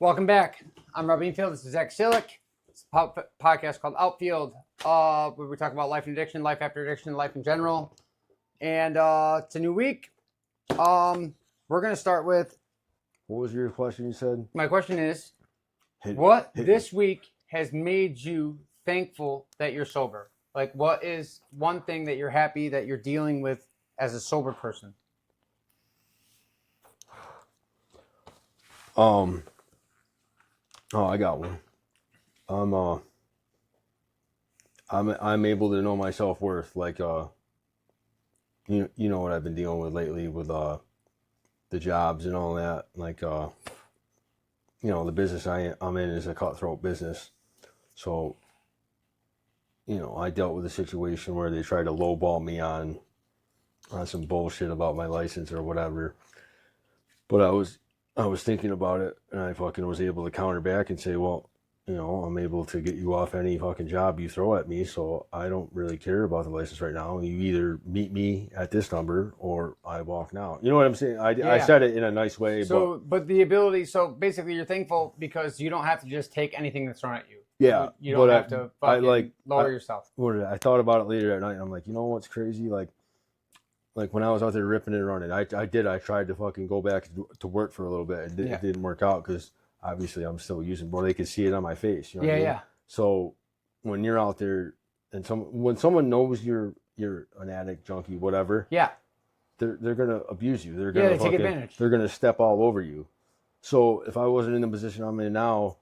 Welcome back. I'm Rob Beanfield. This is Zach. It's a podcast called Outfield, where we talk about life and addiction, life after addiction, life in general. And it's a new week. We're going to start with... What was your question you said? My question is, Hit this week has made you thankful that you're sober? Like, what is one thing that you're happy that you're dealing with as a sober person? Oh, I got one. I'm able to know my self-worth. Like, you know what I've been dealing with lately with the jobs and all that. Like, the business I'm in is a cutthroat business. So, I dealt with a situation where they tried to lowball me on some bullshit about my license or whatever. But I was thinking about it, and I fucking was able to counter back and say, well, I'm able to get you off any fucking job you throw at me, so I don't really care about the license right now. You either meet me at this number or I walk now. You know what I'm saying? I said it in a nice way. But the ability, so basically you're thankful because you don't have to just take anything that's thrown at you. Yeah. You don't have to fucking lower yourself. I thought about it later at night, and I'm like, you know what's crazy? Like when I was out there ripping and running, I tried to fucking go back to work for a little bit. It didn't work out because obviously I'm still using, they could see it on my face. You know what I mean? Yeah. So when you're out there and when someone knows you're an addict, junkie, whatever, they're gonna abuse you. They're gonna take advantage. They're gonna step all over you. So if I wasn't in the position I'm in now,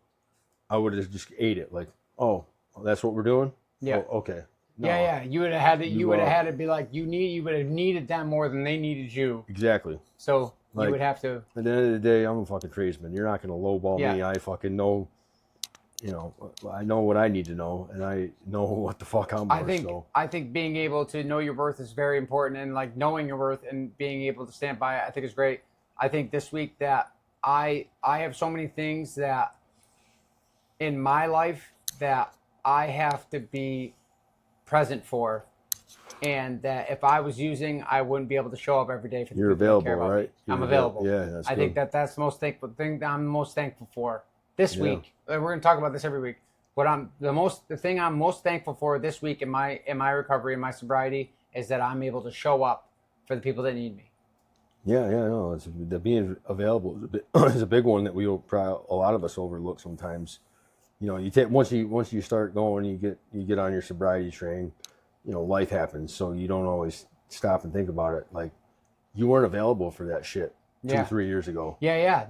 I would have just ate it. Like, oh, that's what we're doing? Yeah. Oh, okay. No. Yeah. You would have had it. You would have had it be like you would have needed them more than they needed you. Exactly. So you would have to. At the end of the day, I'm a fucking tradesman. You're not gonna lowball me. I fucking know. I know what I need to know, and I know what the fuck I'm worth. I think being able to know your worth is very important, and like knowing your worth and being able to stand by it, I think is great. I think this week that I have so many things that in my life that I have to be present for, and that if I was using, I wouldn't be able to show up every day for the You're people available, that care about right? me. I'm available. Yeah, that's I good. think that's the most thankful thing that I'm most thankful for this week. We're going to talk about this every week. The thing I'm most thankful for this week in my recovery, in my sobriety, is that I'm able to show up for the people that need me. No, it's the being available is a big one that a lot of us overlook sometimes. You take once you start going, you get on your sobriety train, life happens, so you don't always stop and think about it. Like, you weren't available for that shit 2-3 years ago.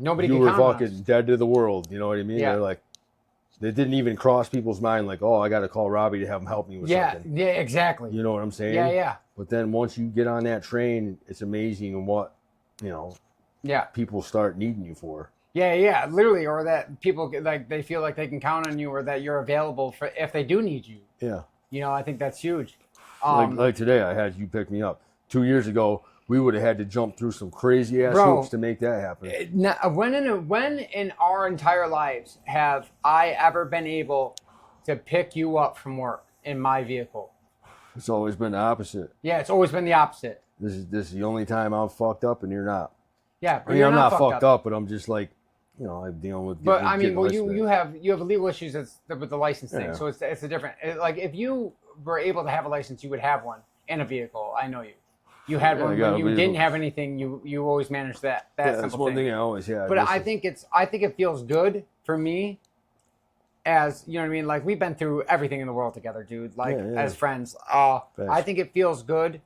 Nobody. You were fucking dead to the world. You know what I mean? Yeah. They're like, it didn't even cross people's mind. Like, oh, I got to call Robbie to have him help me with something. Yeah, exactly. You know what I'm saying? Yeah. But then once you get on that train, it's amazing what people start needing you for. Yeah, literally, or that people like they feel like they can count on you, or that you're available for if they do need you. Yeah. I think that's huge. Like today, I had you pick me up. 2 years ago, we would have had to jump through some crazy ass hoops to make that happen. When in our entire lives have I ever been able to pick you up from work in my vehicle? It's always been the opposite. Yeah, it's always been the opposite. This is the only time I'm fucked up and you're not. Yeah, but I'm not fucked up, but I'm just like, I'm dealing with. But I mean, well, you have legal issues with the license thing, so it's a different. Like, if you were able to have a license, you would have one in a vehicle. I know you. You had one when you didn't have anything. You always managed that. That's one thing I always had. But I think it feels good for me. As you know what I mean, like, we've been through everything in the world together, dude. Like, as friends, I think it feels good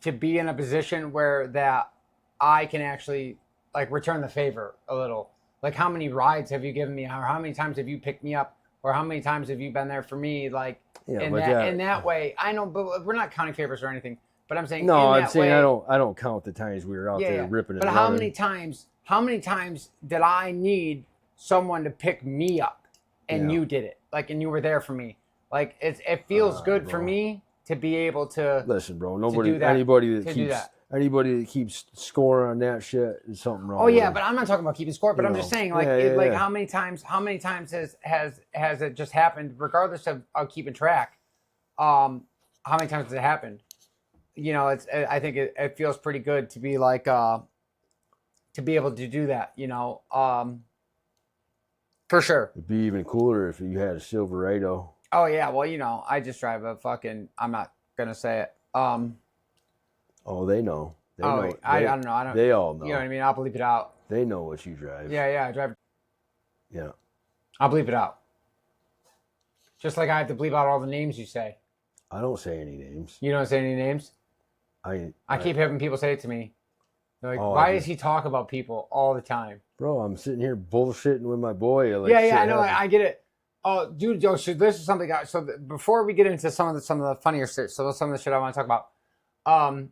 to be in a position where that I can actually like return the favor a little. Like, how many rides have you given me, or how many times have you picked me up, or how many times have you been there for me? Like, in that way, I know, but we're not counting favors or anything. But I'm saying, I don't count the times we were out there ripping. But how many times did I need someone to pick me up, and you did it, like, and you were there for me? Like, it feels good for me to be able to listen, bro. Anybody that keeps score on that shit is something wrong. Oh yeah, but I'm not talking about keeping score. But I'm just saying, like, how many times has it just happened, regardless of keeping track? How many times has it happened? I think it feels pretty good to be like to be able to do that. For sure. It'd be even cooler if you had a Silverado. Oh yeah, well I just drive a fucking. I'm not gonna say it. Oh, they know. They know. I don't know. I don't. They all know. You know what I mean? I'll bleep it out. They know what you drive. Yeah, I drive. Yeah. I'll bleep it out. Just like I have to bleep out all the names you say. I don't say any names. You don't say any names? I keep having people say it to me. They're like, why does he talk about people all the time? Bro, I'm sitting here bullshitting with my boy. Like, I know. I get it. Oh, dude, so this is something. Before we get into some of the funnier shit, so some of the shit I want to talk about.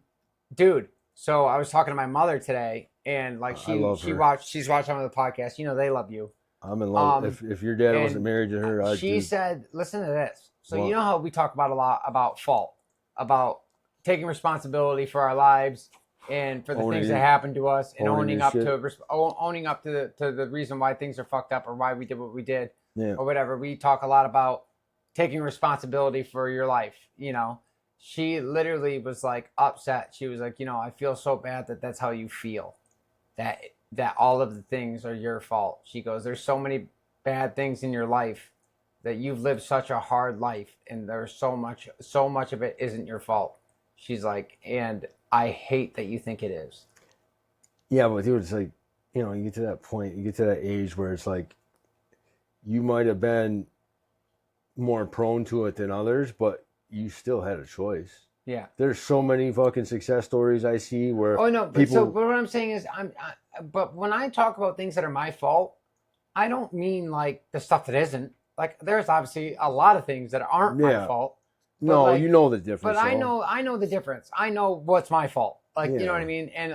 Dude, so I was talking to my mother today, and like she's watching some of the podcasts. You know, they love you. I'm in love. If your dad wasn't married to her, she said, listen to this. So you know how we talk about a lot about fault, about taking responsibility for our lives and for the things that happened to us, and owning up to the reason why things are fucked up or why we did what we did, or whatever. We talk a lot about taking responsibility for your life. You know, she literally was like upset. She was like, I feel so bad that that's how you feel, that all of the things are your fault. She goes, there's so many bad things in your life that you've lived such a hard life, and there's so much of it isn't your fault. She's like, and I hate that you think it is. Yeah, but dude, it's like, you get to that point, you get to that age where it's like, you might have been more prone to it than others, but you still had a choice. Yeah. There's so many fucking success stories I see where but what I'm saying is but when I talk about things that are my fault, I don't mean like the stuff that isn't. Like there's obviously a lot of things that aren't my fault. No, like, you know the difference. But I know the difference. I know what's my fault. Like, you know what I mean? And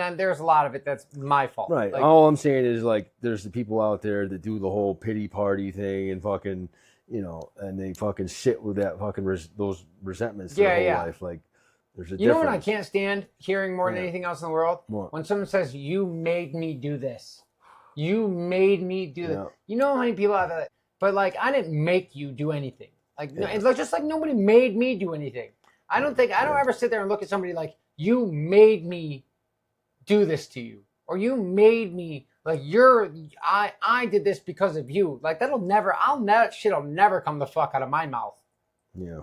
then there's a lot of it that's my fault. Right. Like, all I'm saying is like there's the people out there that do the whole pity party thing and fucking, and they fucking sit with that fucking those resentments their whole life. Like there's a difference. You know what I can't stand hearing more than anything else in the world? What? When someone says, you made me do this. You made me do this. You know how many people have that? But like, I didn't make you do anything. Like, it's just like nobody made me do anything. I don't ever sit there and look at somebody like, you made me do this to you. Or you made me, like, I did this because of you. Like, that shit'll never come the fuck out of my mouth. Yeah.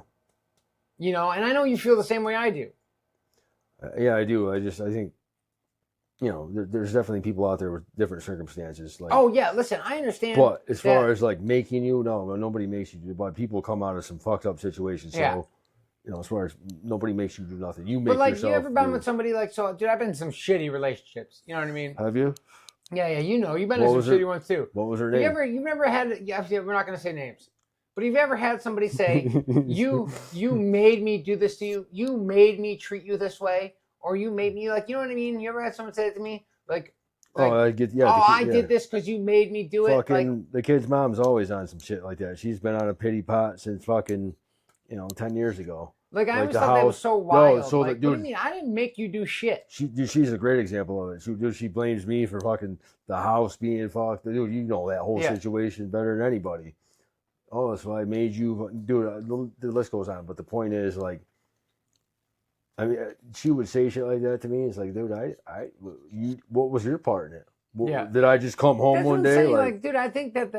And I know you feel the same way I do. Yeah, I do. I think, there's definitely people out there with different circumstances. Like, oh yeah, listen, I understand. But as far as like making you, no, nobody makes you do. But people come out of some fucked up situations. So, as far as nobody makes you do nothing, you make yourself. But like, you ever been with somebody like dude? I've been in some shitty relationships. You know what I mean? Have you? Yeah, you've been in some shitty ones too. What was her name? You've never had? Yeah, we're not going to say names. But have you ever had somebody say, you made me do this to you? You made me treat you this way? Or you made me, like, you know what I mean? You ever had someone say it to me? Like I get, I did this because you made me do it. Fucking, the kid's mom's always on some shit like that. She's been on a pity pot since fucking, 10 years ago. Like, I always thought that was so wild. No, what do you mean? I didn't make you do shit. She's a great example of it. She blames me for fucking the house being fucked. Dude, you know that whole situation better than anybody. Oh, so I made you do it. The list goes on. But the point is, like, I mean, she would say shit like that to me. It's like, dude, what was your part in it? Did I just come home one day? Like, dude, I think that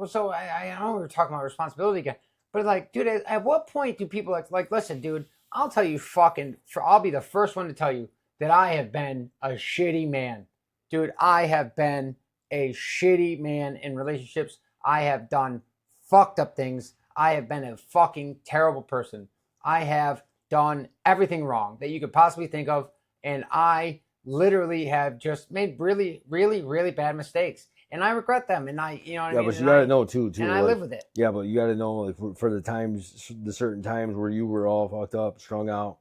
so I know we were talking about responsibility again, but like, dude, at what point do people like, listen, dude, I'll tell you I'll be the first one to tell you that I have been a shitty man. Dude, I have been a shitty man in relationships. I have done fucked up things. I have been a fucking terrible person. I have done everything wrong that you could possibly think of, and I literally have just made really, really, really bad mistakes, and I regret them. And I, you know what I mean? Yeah, but you gotta know too. And I live with it. Yeah, but you gotta know, like, for the certain times where you were all fucked up, strung out,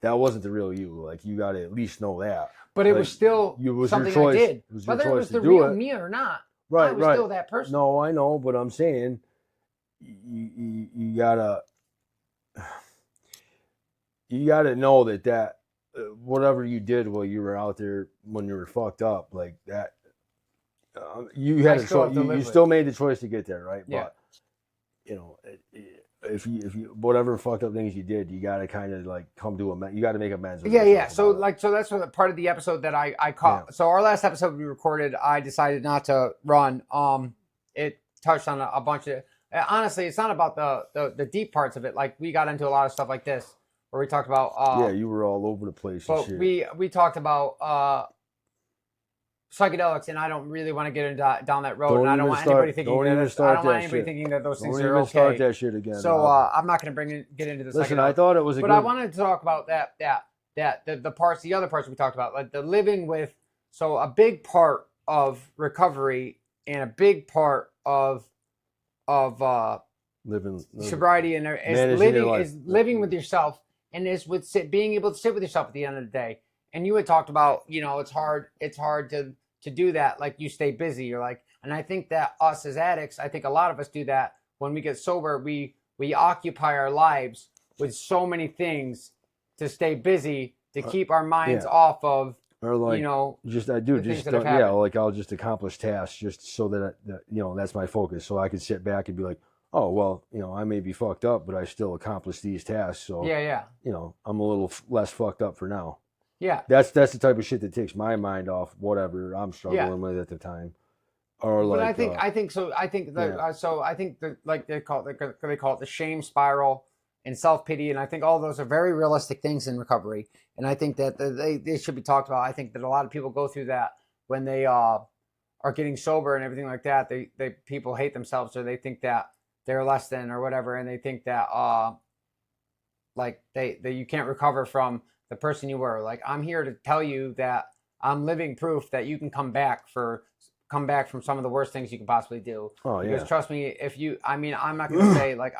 that wasn't the real you. Like, you gotta at least know that. But it was still something I did, whether it was the real me or not. Right, I was still that person. No, I know, but I'm saying you gotta. You got to know that whatever you did while you were out there when you were fucked up, like that, you had a choice. You still made the choice to get there, right? Yeah. But if you whatever fucked up things you did, you got to kind of like come to you got to make amends. Yeah. So that's what part of the episode that I caught. Yeah. So our last episode we recorded, I decided not to run. touched on a bunch of. Honestly, it's not about the deep parts of it. Like we got into a lot of stuff like this, where we talked about. Yeah, you were all over the place. But and shit. we talked about psychedelics, and I don't really want to get down that road. And I don't want anybody thinking that those things are okay. Start that shit again. So I'm not going to get into the. Listen, I thought it was I wanted to talk about the other parts we talked about, like the living with. So a big part of recovery and a big part of living sobriety and is living with yourself, and is with being able to sit with yourself at the end of the day. And you had talked about, it's hard to do that. Like you stay busy. You're like, and I think that us as addicts, I think a lot of us do that when we get sober. We occupy our lives with so many things to stay busy, to keep our minds off of, or like, like I'll just accomplish tasks just so that that's my focus. So I can sit back and be like, oh, well, I may be fucked up, but I still accomplish these tasks. So I'm a little less fucked up for now. Yeah, that's the type of shit that takes my mind off whatever I'm struggling with at the time. Or but like, I think so I think that like they call it the shame spiral and self-pity, and I think all those are very realistic things in recovery, and I think that they should be talked about. I think that a lot of people go through that when they are getting sober and everything like that. They people hate themselves, or they think that they're less than or whatever, and they think that like they you can't recover from the person you were. Like, I'm here to tell you that I'm living proof that you can come back from some of the worst things you can possibly do. Oh yeah. Because trust me, I'm not going to say like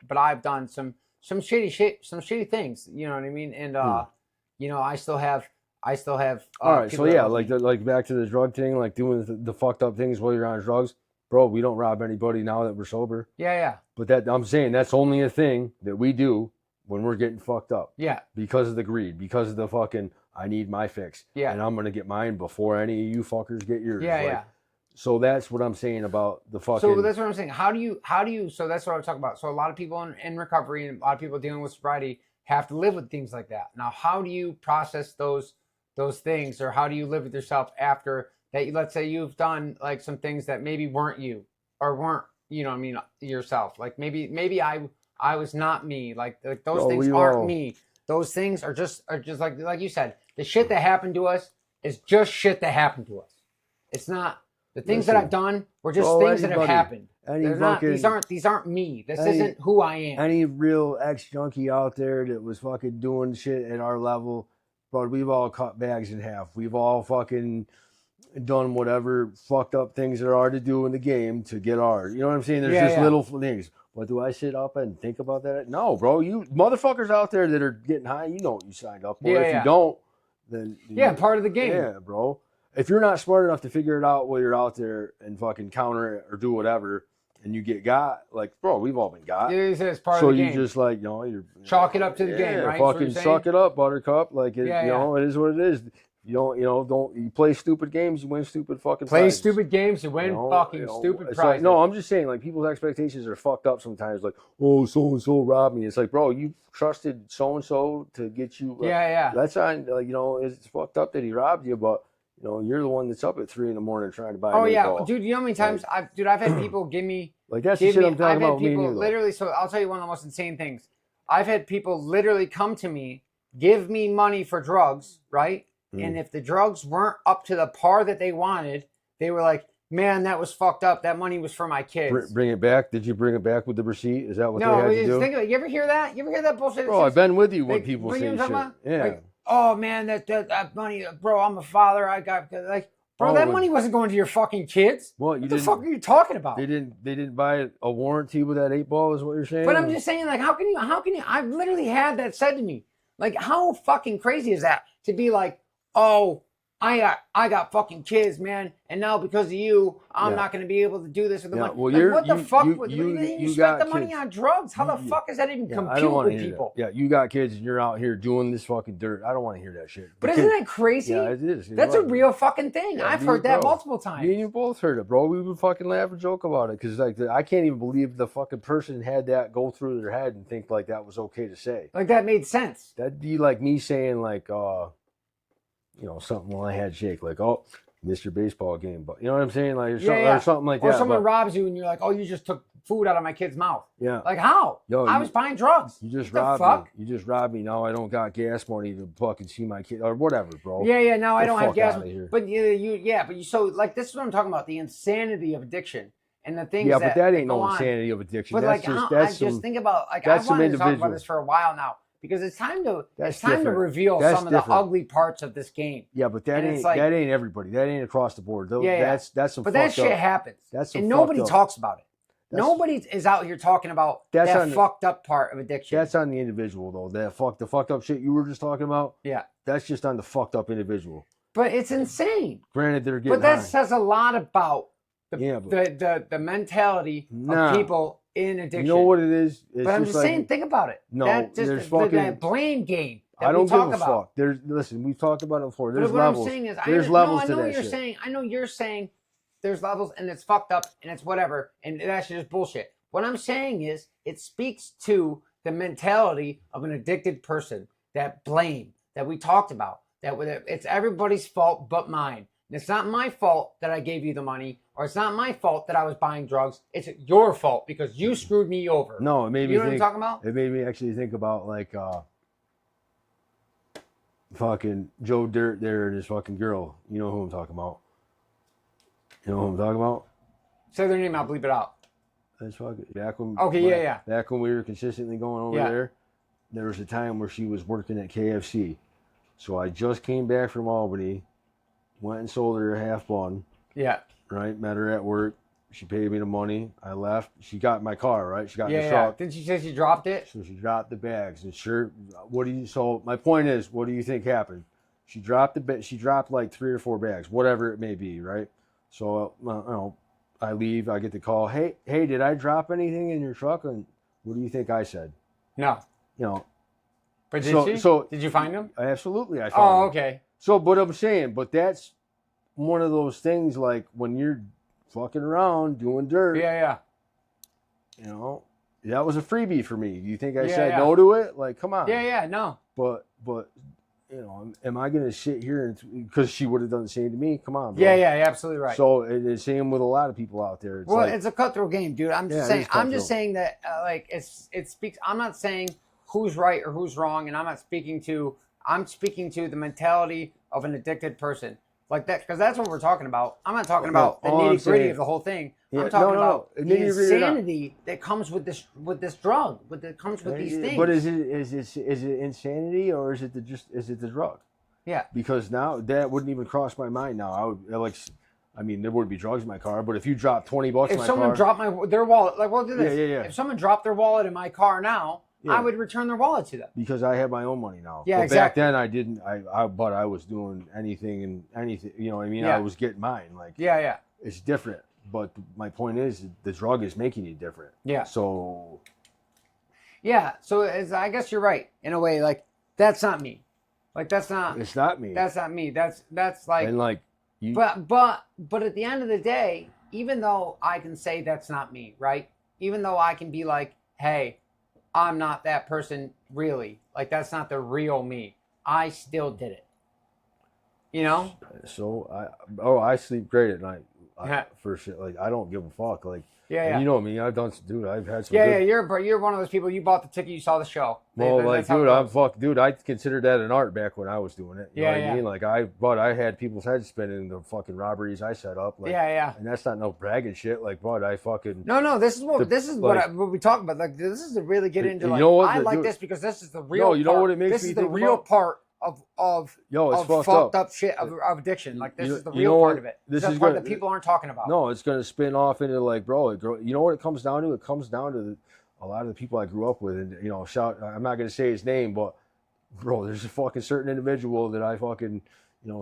but I've done some shitty shit, some shitty things. You know what I mean? And I still have. All right. So yeah, like back to the drug thing, like doing the fucked up things while you're on drugs, bro. We don't rob anybody now that we're sober. Yeah. But that I'm saying that's only a thing that we do when we're getting fucked up. Yeah. Because of the greed, because of the fucking, I need my fix. Yeah. And I'm going to get mine before any of you fuckers get yours. Yeah, So that's what I'm saying about the fucking. So that's what I'm saying. How do you, so that's what I'm talking about. So a lot of people in recovery and a lot of people dealing with sobriety have to live with things like that. Now, how do you process those things, or how do you live with yourself after that? Let's say you've done like some things that maybe weren't you or weren't, yourself. Like maybe I was not me. Like those things aren't me. Those things are just like you said. The shit that happened to us is just shit that happened to us. It's not the things that I've done were just things that have happened. These aren't me. This isn't who I am. Any real ex-junkie out there that was fucking doing shit at our level, but we've all cut bags in half. We've all fucking done whatever fucked up things there are to do in the game to get ours. You know what I'm saying? There's little things. But do I sit up and think about that? No, bro. You motherfuckers out there that are getting high, you know what you signed up for. If you don't, then part of the game. Yeah, bro. If you're not smart enough to figure it out while you're out there and fucking counter it or do whatever, and you get got, like, bro, we've all been got. Yeah, it's part of the game. So you just like, you're chalk it up to the game, right? Fucking suck it up, Buttercup. Like, it is what it is. You play stupid games, you win stupid fucking prizes. Stupid games, you win stupid prizes. Like, no, I'm just saying, like, people's expectations are fucked up sometimes. Like, oh, so-and-so robbed me. It's like, bro, you trusted so-and-so to get you. That's on, like, it's fucked up that he robbed you, but, you're the one that's up at 3 a.m. trying to buy an 8-ball. Dude, you know how many times I've had people give me. Like, that's the shit I'm talking about. I've had people literally, so I'll tell you one of the most insane things. I've had people literally come to me, give me money for drugs, right? And if the drugs weren't up to the par that they wanted, they were like, man, that was fucked up. That money was for my kids. Bring it back? Did you bring it back with the receipt? Is that what they had to do? No, you ever hear that? You ever hear that bullshit? Bro, I've been with you when people say shit. Yeah. Like, oh, man, that money, bro, I'm a father. I got, like, bro, that money wasn't going to your fucking kids. What the fuck are you talking about? They didn't buy a warranty with that 8-ball is what you're saying? But I'm just saying, like, how can you, I've literally had that said to me. Like, how fucking crazy is that to be like, oh, I got fucking kids, man, and now because of you, I'm not going to be able to do this with the money. Well, like, what the fuck? You spent the money on drugs. How the fuck is that even compute with people? Yeah, you got kids and you're out here doing this fucking dirt. I don't want to hear that shit. But isn't that crazy? Yeah, it is. That's a real fucking thing. Yeah, I've heard that multiple times. Me and you both heard it, bro. We would fucking laugh and joke about it because, like, I can't even believe the fucking person had that go through their head and think like that was okay to say. Like that made sense. That'd be like me saying like, something when I had Jake, like, oh, Mr. Baseball game, but you know what I'm saying, like or something like or that. Or someone robs you and you're like, oh, you just took food out of my kid's mouth. Yeah. Like how? Yo, I was buying drugs. You just robbed me. You just robbed me. Now I don't got gas money to fucking see my kid or whatever, bro. Yeah. Now I don't have gas money. But you so like this is what I'm talking about, the insanity of addiction. And the things but that ain't no insanity of addiction. But that's I just think about I've wanted to talk about this for a while now. Because it's time to reveal some of the ugly parts of this game. Yeah, but that ain't everybody. That ain't across the board. That's some. But that shit happens. And nobody talks about it. Nobody is out here talking about that fucked up part of addiction. That's on the individual though. The fucked up shit you were just talking about. Yeah. That's just on the fucked up individual. But it's insane. Granted, they're getting. But that says a lot about the mentality of people in addiction. You know what it is? But I'm just saying, think about it. No, there's that blame game. I don't give a fuck. Listen, we've talked about it before. There's levels. What I'm saying is, there's levels to that shit. I know what you're saying. I know you're saying there's levels and it's fucked up and it's whatever and that's just bullshit. What I'm saying is, it speaks to the mentality of an addicted person. That blame that we talked about. That it's everybody's fault but mine. And it's not my fault that I gave you the money, or it's not my fault that I was buying drugs. It's your fault because you screwed me over. No, it made me. You know what I'm talking about? It made me actually think about like fucking Joe Dirt there and his fucking girl. You know who I'm talking about? You know who I'm talking about? Say their name. I'll bleep it out. That's fucking back when. Okay, yeah. Back when we were consistently going over there was a time where she was working at KFC. So I just came back from Albany. Went and sold her a half bun. Yeah. Right? Met her at work. She paid me the money. I left. She got my car, right? She got the truck. Didn't she say she dropped it? So she dropped the bags. And so my point is, what do you think happened? She dropped like 3 or 4 bags, whatever it may be, right? So I leave, I get the call. Hey, did I drop anything in your truck? And what do you think I said? No. But did you find them? Absolutely, I found them. Okay. So, but I'm saying, that's one of those things like when you're fucking around doing dirt. Yeah. That was a freebie for me. Do you think I said no to it? Like, come on. Yeah, no. But am I going to sit here because she would have done the same to me? Come on, bro. Yeah, you're absolutely right. So it's the same with a lot of people out there. It's a cutthroat game, dude. I'm just saying that it speaks. I'm not saying who's right or who's wrong, and I'm speaking to the mentality of an addicted person. Like that, because that's what we're talking about. I'm not talking about the nitty gritty of the whole thing. I'm talking about the insanity that comes with this drug. That comes with these things. But is it insanity or is it the drug? Yeah. Because now that wouldn't even cross my mind. Now there would be drugs in my car. But if you drop $20 in my car, if someone dropped their wallet, like we'll do this. Yeah. If someone dropped their wallet in my car now. Yeah. I would return their wallet to them because I have my own money now. Yeah, but exactly. Back then I didn't. But I was doing anything and anything. You know what I mean? Yeah. I was getting mine. Like it's different. But my point is, the drug is making you different. Yeah. So. Yeah. So I guess you're right in a way. Like that's not me. Like that's not. It's not me. That's not me. That's like. And like. But at the end of the day, even though I can say that's not me, right? Even though I can be like, hey. I'm not that person really. Like that's not the real me. I still did it. So I sleep great at night. For shit. Like I don't give a fuck. Like and you know me. I've had some. You're one of those people. You bought the ticket. You saw the show. Well, I considered that an art back when I was doing it. You know what I mean? Like I had people's heads spinning the fucking robberies I set up. Like, and that's not no bragging shit. Like, I fucking. No. This is what we talk about. Like, this is to really get into. Like, this because this is the real. No, you know what it makes me think. This is the real part of fucked up shit of addiction. Like this is the real part of it. This is the part that people aren't talking about. No, it's gonna spin off into like, bro. You know what it comes down to? It comes down to a lot of the people I grew up with, and I'm not gonna say his name, but bro, there's a fucking certain individual that I fucking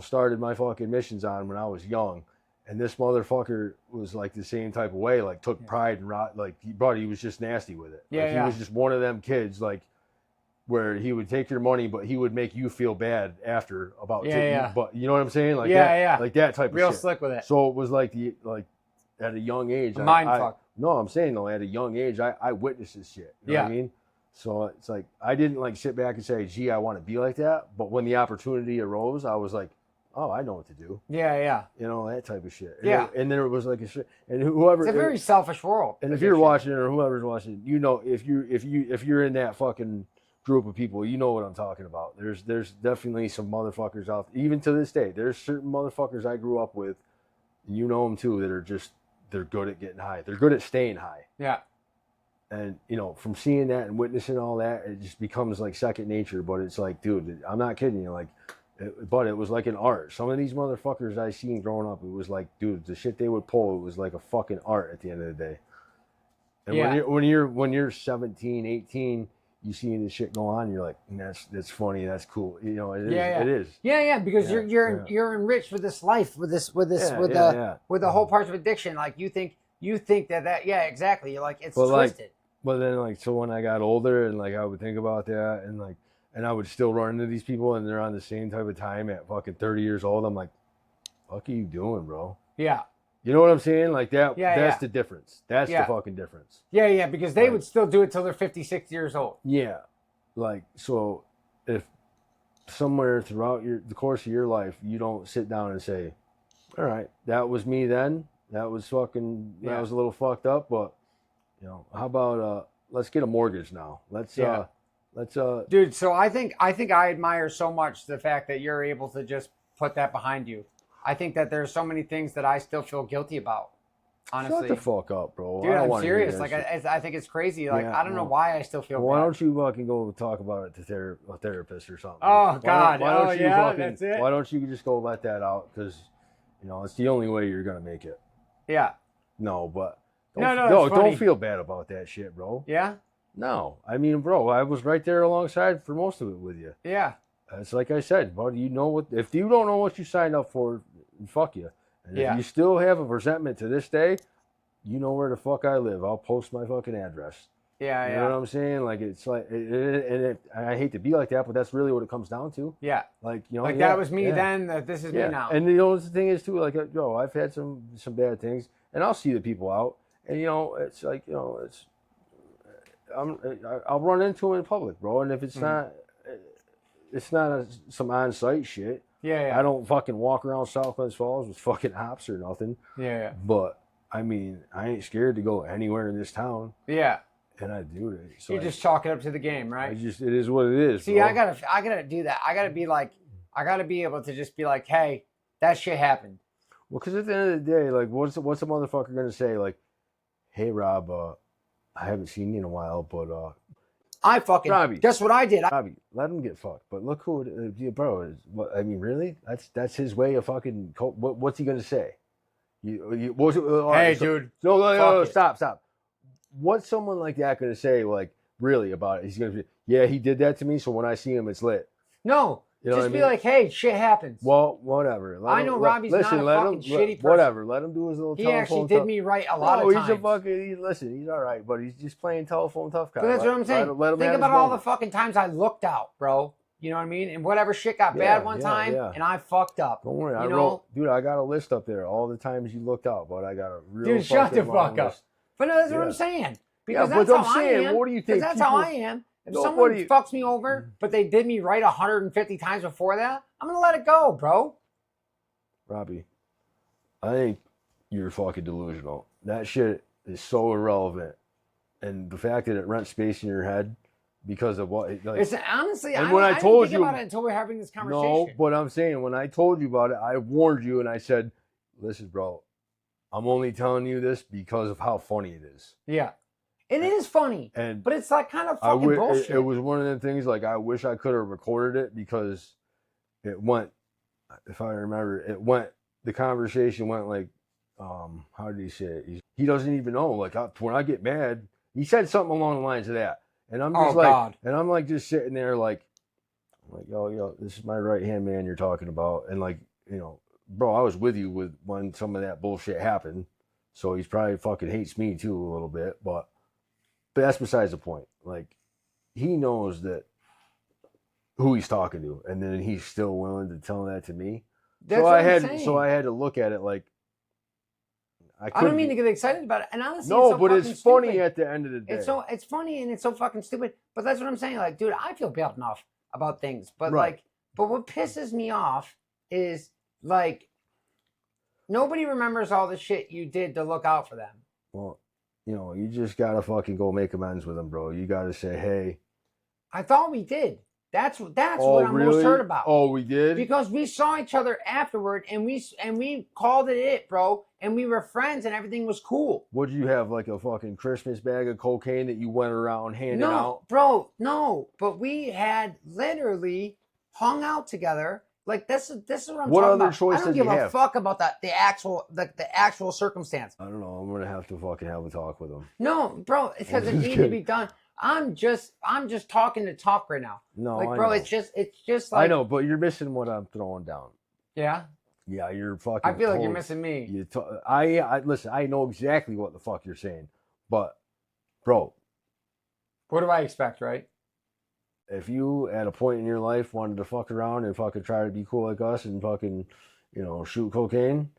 started my fucking missions on when I was young, and this motherfucker was like the same type of way, like took pride and he was just nasty with it. He was just one of them kids like. Where he would take your money, but he would make you feel bad after about But you know what I'm saying? Like like that type of real shit. Slick with it. So it was like at a young age. Mind fuck. No, I'm saying though, at a young age, I witnessed this shit. You know what I mean? So it's like I didn't like sit back and say, gee, I want to be like that. But when the opportunity arose, I was like, oh, I know what to do. Yeah. You know, that type of shit. Yeah. And then it was like a shit. And whoever. It's a very selfish world. And if you're watching it or whoever's watching, you know, if you're in that fucking group of people, you know what I'm talking about. There's definitely some motherfuckers out there, even to this day. There's certain motherfuckers I grew up with, and you know them too, that are just, they're good at getting high. They're good at staying high. Yeah. And, you know, from seeing that and witnessing all that, it just becomes like second nature. But it's like, dude, I'm not kidding you. Like, but it was like an art. Some of these motherfuckers I seen growing up, it was like, dude, the shit they would pull, it was like a fucking art at the end of the day. And when you're 17, 18, you see this shit go on, you're like, that's funny, that's cool. You know, it is. Yeah, because you're enriched with this life, with the whole parts of addiction. Like you think that exactly. You're like, it's twisted. But then, like, so when I got older and, like, I would think about that and, like, and I would still run into these people and they're on the same type of time at fucking 30 years old. I'm like, fuck are you doing, bro? Yeah. You know what I'm saying? Like, that's the difference. That's the fucking difference. Yeah, because they would still do it till they're 50, 60 years old. Yeah. Like, so if somewhere throughout the course of your life, you don't sit down and say, all right, that was me then. That was fucking, that was a little fucked up, but, you know, how about let's get a mortgage now. Let's dude, so I think I admire so much the fact that you're able to just put that behind you. I think that there's so many things that I still feel guilty about. Honestly, shut the fuck up, bro. Dude, I'm serious. Like, I think it's crazy. Like, I don't know why I still feel bad. Why don't you fucking go talk about it to a therapist or something? Oh, God. That's it. Why don't you just go let that out? Because, you know, it's the only way you're going to make it. Yeah. No, but don't feel bad about that shit, bro. Yeah? No. I mean, bro, I was right there alongside for most of it with you. Yeah. It's like I said, bud, you know what, if you don't know what you signed up for, fuck you. And if you still have a resentment to this day, you know where the fuck I live. I'll post my fucking address. Yeah, you know what I'm saying? Like, it's like, and I hate to be like that, but that's really what it comes down to. Yeah. Like, you know, like that was me then, that this is me now. And you know, the thing is too, like, yo, I've had some bad things, and I'll see the people out, and you know, it's like, you know, I'll run into them in public, bro, and if it's not some on-site shit. Yeah. I don't fucking walk around South Glens Falls with fucking hops or nothing. Yeah. But I mean, I ain't scared to go anywhere in this town. Yeah. And I do it. So you just chalk it up to the game, right? it is what it is. See, bro. I gotta do that. I gotta be able to just be like, hey, that shit happened. Well, because at the end of the day, like, what's a motherfucker gonna say? Like, hey, Rob, I haven't seen you in a while, but I fucking Robbie, guess what I did. Robbie, let him get fucked. But look who, bro. I mean, really? That's his way of fucking. What's he gonna say? Dude. No, stop. What's someone like that gonna say? Like, really about it? He's gonna be, yeah, he did that to me. So when I see him, it's lit. No. You know just be like, hey, shit happens. Well, whatever. I know Robbie's not a fucking shitty person. Whatever. Let him do his little telephone. He actually did me right a lot of times. He's all right, but he's just playing telephone tough guy. But that's what I'm saying. Think about all the fucking times I looked out, bro. You know what I mean? And whatever shit got bad one time, and I fucked up. Don't worry. I got a list up there. All the times you looked out, but I got a real Dude, shut the fuck up. But no, that's what I'm saying. Because that's how I am. What do you think? That's how I am. If someone fucks me over, but they did me right 150 times before that, I'm going to let it go, bro. Robbie, I think you're fucking delusional. That shit is so irrelevant. And the fact that it rents space in your head because of what... Like, it's honestly, I didn't think about it until we're having this conversation. No, but I'm saying, when I told you about it, I warned you and I said, listen, bro, I'm only telling you this because of how funny it is. Yeah. It is funny, but it's like kind of fucking bullshit. It was one of the things, like, I wish I could have recorded it because it went, if I remember, the conversation went like, how did he say it? He doesn't even know. Like, when I get mad, he said something along the lines of that. And I'm just I'm like just sitting there like, yo, this is my right-hand man you're talking about. And like, you know, bro, I was with you when some of that bullshit happened. So he's probably fucking hates me too a little bit, but that's besides the point. Like, he knows that who he's talking to, and then he's still willing to tell that to me. That's what I'm saying. So I had to look at it like, I don't mean to get excited about it. And honestly, it's funny at the end of the day. It's funny and it's so fucking stupid. But that's what I'm saying. Like, dude, I feel bad enough about things. But but what pisses me off is like, nobody remembers all the shit you did to look out for them. Well, you just gotta fucking go make amends with them, bro. You gotta say, hey. I thought we did. That's what I'm most hurt about. Oh, we did? Because we saw each other afterward, and we called it, bro. And we were friends, and everything was cool. What, did you have, like a fucking Christmas bag of cocaine that you went around handing out? No, bro, no. But we had literally hung out together. Like, this is what I'm talking about. What other choice did you have? I don't give a fuck about the actual circumstance. I don't know. I'm gonna have to fucking have a talk with him. No, bro, because it needs to be done. I'm just talking to talk right now. No, like, I bro, know. it's just like, I know, but you're missing what I'm throwing down. Yeah. Yeah, you're fucking. I feel like you're missing me. I listen. I know exactly what the fuck you're saying, but, bro, what do I expect, right? If you at a point in your life wanted to fuck around and fucking try to be cool like us and fucking, shoot cocaine,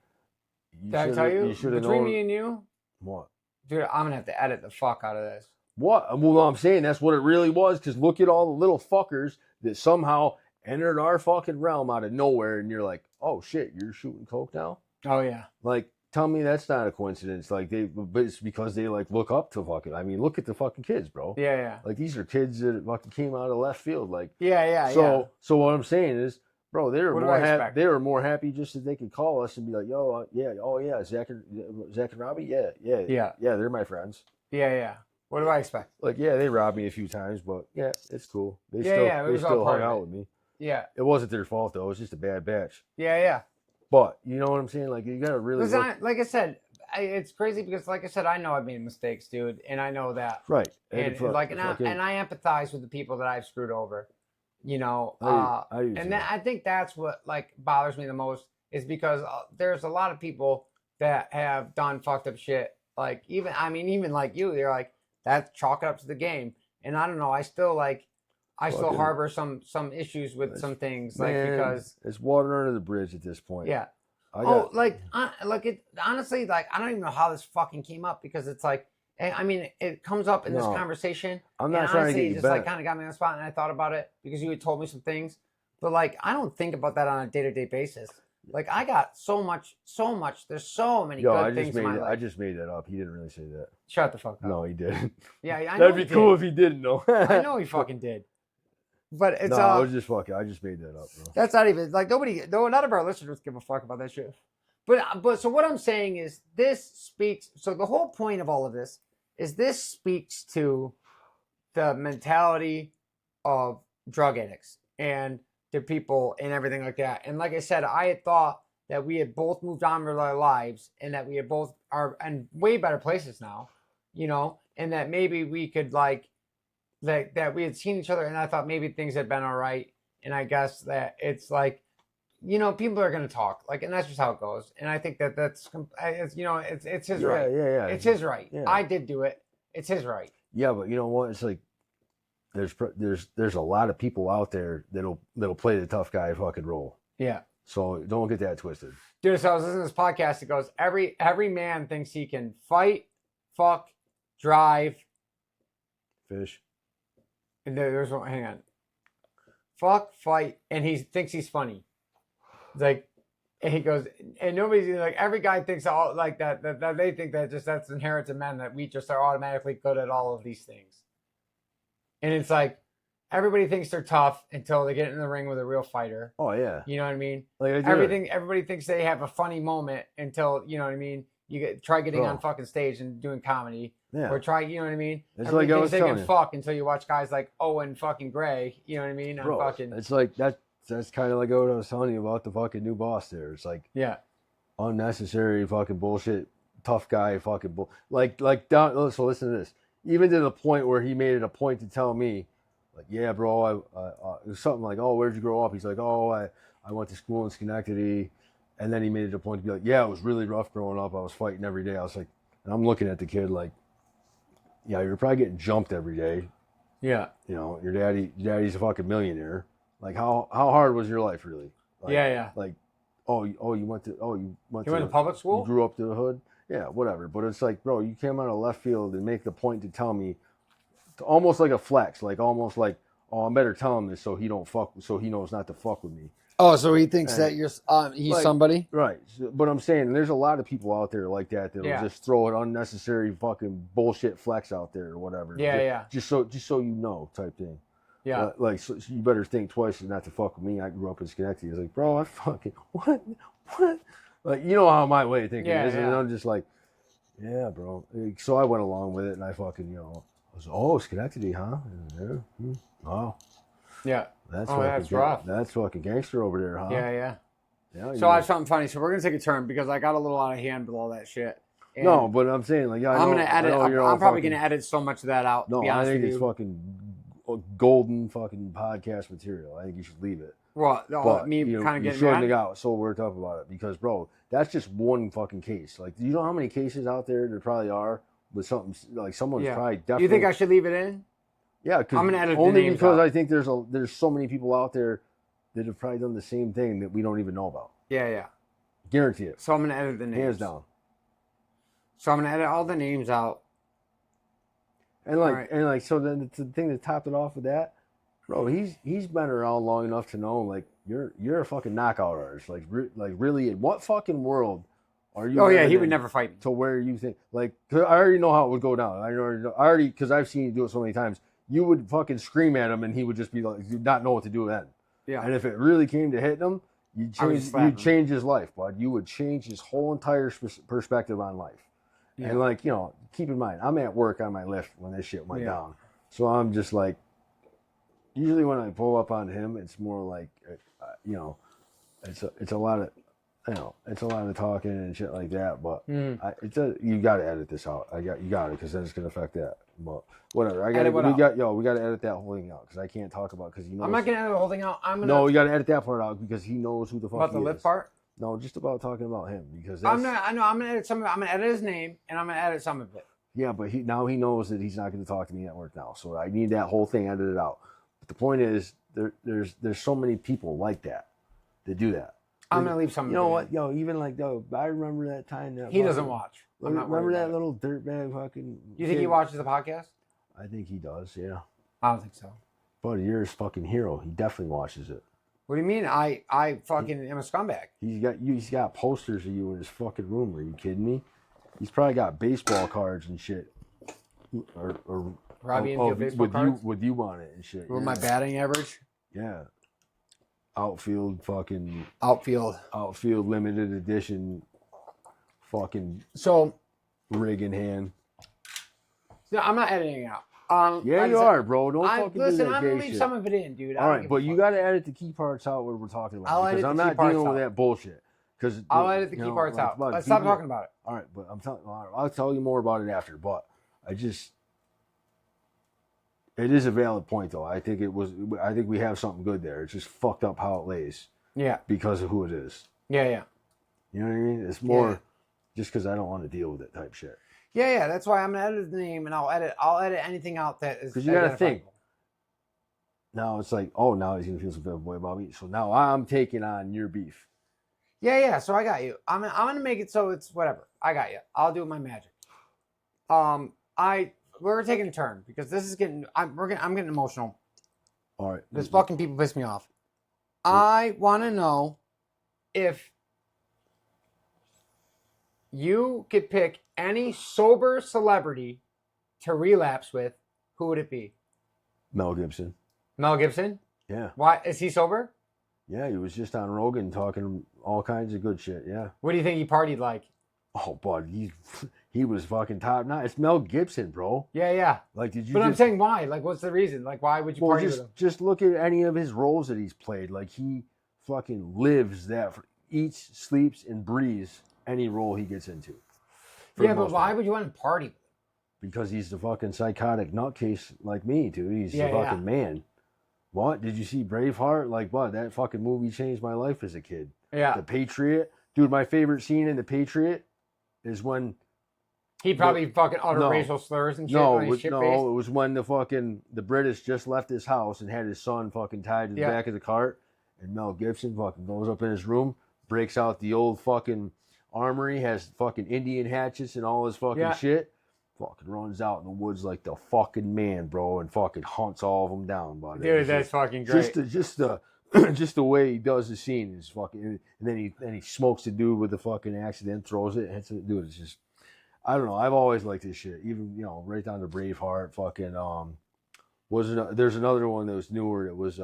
did I tell you? Between me and you, what? Dude, I'm gonna have to edit the fuck out of this. What? Well, I'm saying that's what it really was, because look at all the little fuckers that somehow entered our fucking realm out of nowhere, and you're like, oh shit, you're shooting coke now? Oh yeah. Like, tell me that's not a coincidence. Like, but it's because they like look up to fucking. I mean, look at the fucking kids, bro. Yeah, yeah. Like, these are kids that fucking came out of left field. Like, yeah. So what I'm saying is, bro, they were more happy just that they could call us and be like, yo, Zack and Robbie, yeah, they're my friends. Yeah. What do I expect? Like, yeah, they robbed me a few times, but yeah, it's cool. They still hung out with me. Yeah. It wasn't their fault though. It was just a bad batch. Yeah. But you know what I'm saying? Like, you gotta really. Like I said, it's crazy because, like I said, I know I've made mistakes, dude, and I know that. Right. And I empathize with the people that I've screwed over. I do I think that's what like bothers me the most is because there's a lot of people that have done fucked up shit. Like even like you, you're like, that's chalk it up to the game. And I don't know, I still harbor some issues with some things, like, because it's water under the bridge at this point. Yeah. Honestly, like, I don't even know how this fucking came up, because it's like, I mean, it comes up in this conversation. I'm not trying to get you just back. like kind of got me on the spot, and I thought about it because you had told me some things, but like, I don't think about that on a day-to-day basis. Like, I got so much. There's so many good things in my life. I just made that up. He didn't really say that. Shut the fuck up. No, he didn't. Yeah, I know. That'd be cool if he didn't, though. I know he fucking did. But it's I was just fucking. I just made that up, bro. That's not even like none of our listeners give a fuck about that shit. But so what I'm saying is this speaks. So the whole point of all of this is this speaks to the mentality of drug addicts and to people and everything like that. And like I said, I had thought that we had both moved on with our lives and that we had both are in way better places now, and that maybe we could like that we had seen each other, and I thought maybe things had been all right. And I guess that it's like, people are going to talk, like, and that's just how it goes. And I think that's it's his right. Yeah. It's his right. Yeah. I did do it. It's his right. Yeah, but you know what? It's like, there's a lot of people out there that'll play the tough guy fucking role. Yeah. So don't get that twisted. Dude, so I was listening to this podcast. It goes, every man thinks he can fight, fuck, drive, fish. And there's one. Hang on. Fuck, fight, and he thinks he's funny. It's like, and he goes, and nobody's like, every guy thinks all like that they think that that's inherent to men, that we just are automatically good at all of these things. And it's like, everybody thinks they're tough until they get in the ring with a real fighter. Oh yeah. You know what I mean? Like, everybody thinks they have a funny moment until, you know what I mean? You try getting on fucking stage and doing comedy. Yeah. Or try, you know what I mean? It's like I was telling you. Fuck until you watch guys like Owen fucking Gray. You know what I mean? Bro, it's like that's kind of like what I was telling you about the fucking new boss there. It's like, yeah, unnecessary fucking bullshit, tough guy fucking bull. Like down. So listen to this. Even to the point where he made it a point to tell me, like, yeah, bro, it was something like, oh, where'd you grow up? He's like, oh, I went to school in Schenectady. And then he made it a point to be like, yeah, it was really rough growing up. I was fighting every day. I was like, and I'm looking at the kid like, yeah, you're probably getting jumped every day. Yeah. Your daddy's a fucking millionaire. Like, how hard was your life really? Like, yeah. Like, you went to public school? You grew up to the hood? Yeah, whatever. But it's like, bro, you came out of left field and make the point to tell me, almost like a flex, like almost like, oh, I better tell him this so he knows not to fuck with me. Oh, so he thinks that you're he's like, somebody, right? So, but I'm saying there's a lot of people out there like that that'll just throw an unnecessary fucking bullshit flex out there or whatever. Yeah, just so you know, type thing. Yeah. Like so you better think twice not to fuck with me. I grew up in Schenectady. It's like, bro, I fucking what? Like, you know how my way of thinking is, and I'm just like, yeah, bro. So I went along with it, and I fucking, I was, Schenectady, huh? Yeah. Wow. Yeah. That's rough. That's fucking gangster over there, huh? Yeah. So I have something funny. So we're gonna take a turn because I got a little out of hand with all that shit. And no, but I'm saying, like, I'm gonna edit. I'm probably gonna edit so much of that out. No, I think it's fucking golden fucking podcast material. I think you should leave it. Well, but, me kind of getting shouldn't have got so worked up about it because, bro, that's just one fucking case. Like, do you know how many cases out there probably are with something like someone's probably definitely. You think I should leave it in? Yeah, because I'm gonna edit only the names because out. I think there's so many people out there that have probably done the same thing that we don't even know about. Yeah. Guarantee it. So I'm gonna edit the names. Hands down. So I'm gonna edit all the names out. And so then the thing that topped it off with that, bro, he's been around long enough to know, like, you're a fucking knockout artist. Like really, in what fucking world are you? Oh yeah, he would never fight me. To where you think, like, 'cause I already know how it would go down. I already because I've seen you do it so many times. You would fucking scream at him, and he would just be like, not know what to do then. Yeah. And if it really came to hitting him, you'd change his life, bud. You would change his whole entire perspective on life. Yeah. And, like, keep in mind, I'm at work on my lift when this shit went down. So I'm just like, usually when I pull up on him, it's more like, it's a lot of, it's a lot of talking and shit like that. But you got to edit this out. You got it, because then it's gonna affect that. But whatever. We got to edit that whole thing out because I can't talk about because I'm not gonna edit the whole thing out. No, we got to edit that part out because he knows who the fuck about the lift part. No, just about talking about him because I'm gonna edit some of it. I'm gonna edit his name and I'm gonna edit some of it. Yeah, but he knows that he's not going to talk to me at work now, so I need that whole thing edited out. But the point is, there's so many people like that do that. I'm gonna leave some. You know what? Even like, I remember that time that he doesn't watch. Remember that little dirtbag fucking. You think he watches the podcast? I think he does. Yeah. I don't think so. But you're his fucking hero. He definitely watches it. What do you mean? I fucking am a scumbag. He's got posters of you in his fucking room. Are you kidding me? He's probably got baseball cards and shit. Or Robbie Infield baseball cards? With you on it and shit. With my batting average? Yeah. Outfield limited edition fucking rig in hand. No, I'm not editing it out. Yeah, you are, bro. Don't fucking listen, do that I'm gonna gay leave shit. some of it in, dude. All right, but you got to edit the key parts out when we're talking about I'll it because edit I'm the key not parts dealing out. with that bullshit. I'll edit the key parts out. Let's stop talking about it. All right, but I'll tell you more about it after. But it is a valid point, though. I think we have something good there. It's just fucked up how it lays. Yeah. Because of who it is. Yeah. You know what I mean? It's more just because I don't want to deal with it type shit. Yeah. That's why I'm gonna edit the name, and I'll edit anything out that is. Because you gotta think. Now it's like, now he's gonna feel some bad boy about me. So now I'm taking on your beef. Yeah. So I got you. I'm gonna make it so it's whatever. I got you. I'll do my magic. We're taking a turn because this is getting. I'm getting emotional. All right. Because fucking people piss me off. I want to know if you could pick any sober celebrity to relapse with, who would it be? Mel Gibson. Mel Gibson? Yeah. Why is he sober? Yeah, he was just on Rogan talking all kinds of good shit. Yeah. What do you think he partied like? Oh, bud, he was fucking top notch. It's Mel Gibson, bro. Yeah. Like, did you? But I'm saying why? Like, what's the reason? Like, why would you party with him? Just look at any of his roles that he's played. Like, he fucking lives that, eats, sleeps, and breathes any role he gets into. Yeah, but why would you want to party with him? Because he's the fucking psychotic nutcase like me, dude. He's the fucking man. What? Did you see Braveheart? Like, what? That fucking movie changed my life as a kid. Yeah. The Patriot. Dude, my favorite scene in The Patriot is when he probably fucking uttered racial slurs and shit. It was when the British just left his house and had his son fucking tied to the back of the cart, and Mel Gibson fucking goes up in his room, breaks out the old fucking armory, has fucking Indian hatchets and all his fucking shit, fucking runs out in the woods like the fucking man, bro, and fucking hunts all of them down, buddy. Dude, that's fucking great. Just the just the way he does the scene is fucking. And then he smokes the dude with the fucking accident, throws it, hits it. Dude, it's just. I don't know. I've always liked this shit. Even right down to Braveheart. Fucking there's another one that was newer. It was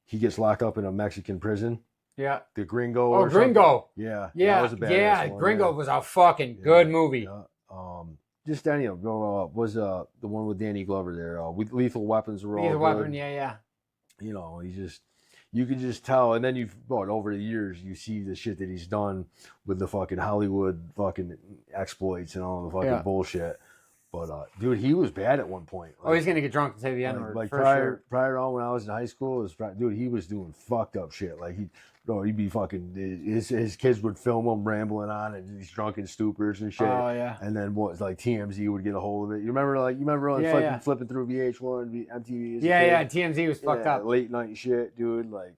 he gets locked up in a Mexican prison. Yeah. The Gringo. Oh, Gringo. Yeah. Yeah. That was a badass one, Gringo was a fucking good movie. Yeah. Just any of them. Was the one with Danny Glover there. With Lethal Weapons were all Lethal good. Weapon, yeah. You can just tell, and then over the years you see the shit that he's done with the fucking Hollywood fucking exploits and all the fucking bullshit. But dude, he was bad at one point. Like, he's gonna get drunk and say the N-word. Like for prior on when I was in high school, dude, he was doing fucked up shit. Like he'd be fucking his kids would film him rambling on and these drunken stupors and shit. Oh yeah. And then TMZ would get a hold of it. You remember flipping through VH1, MTV. Yeah. TMZ was fucked up. Late night shit, dude. Like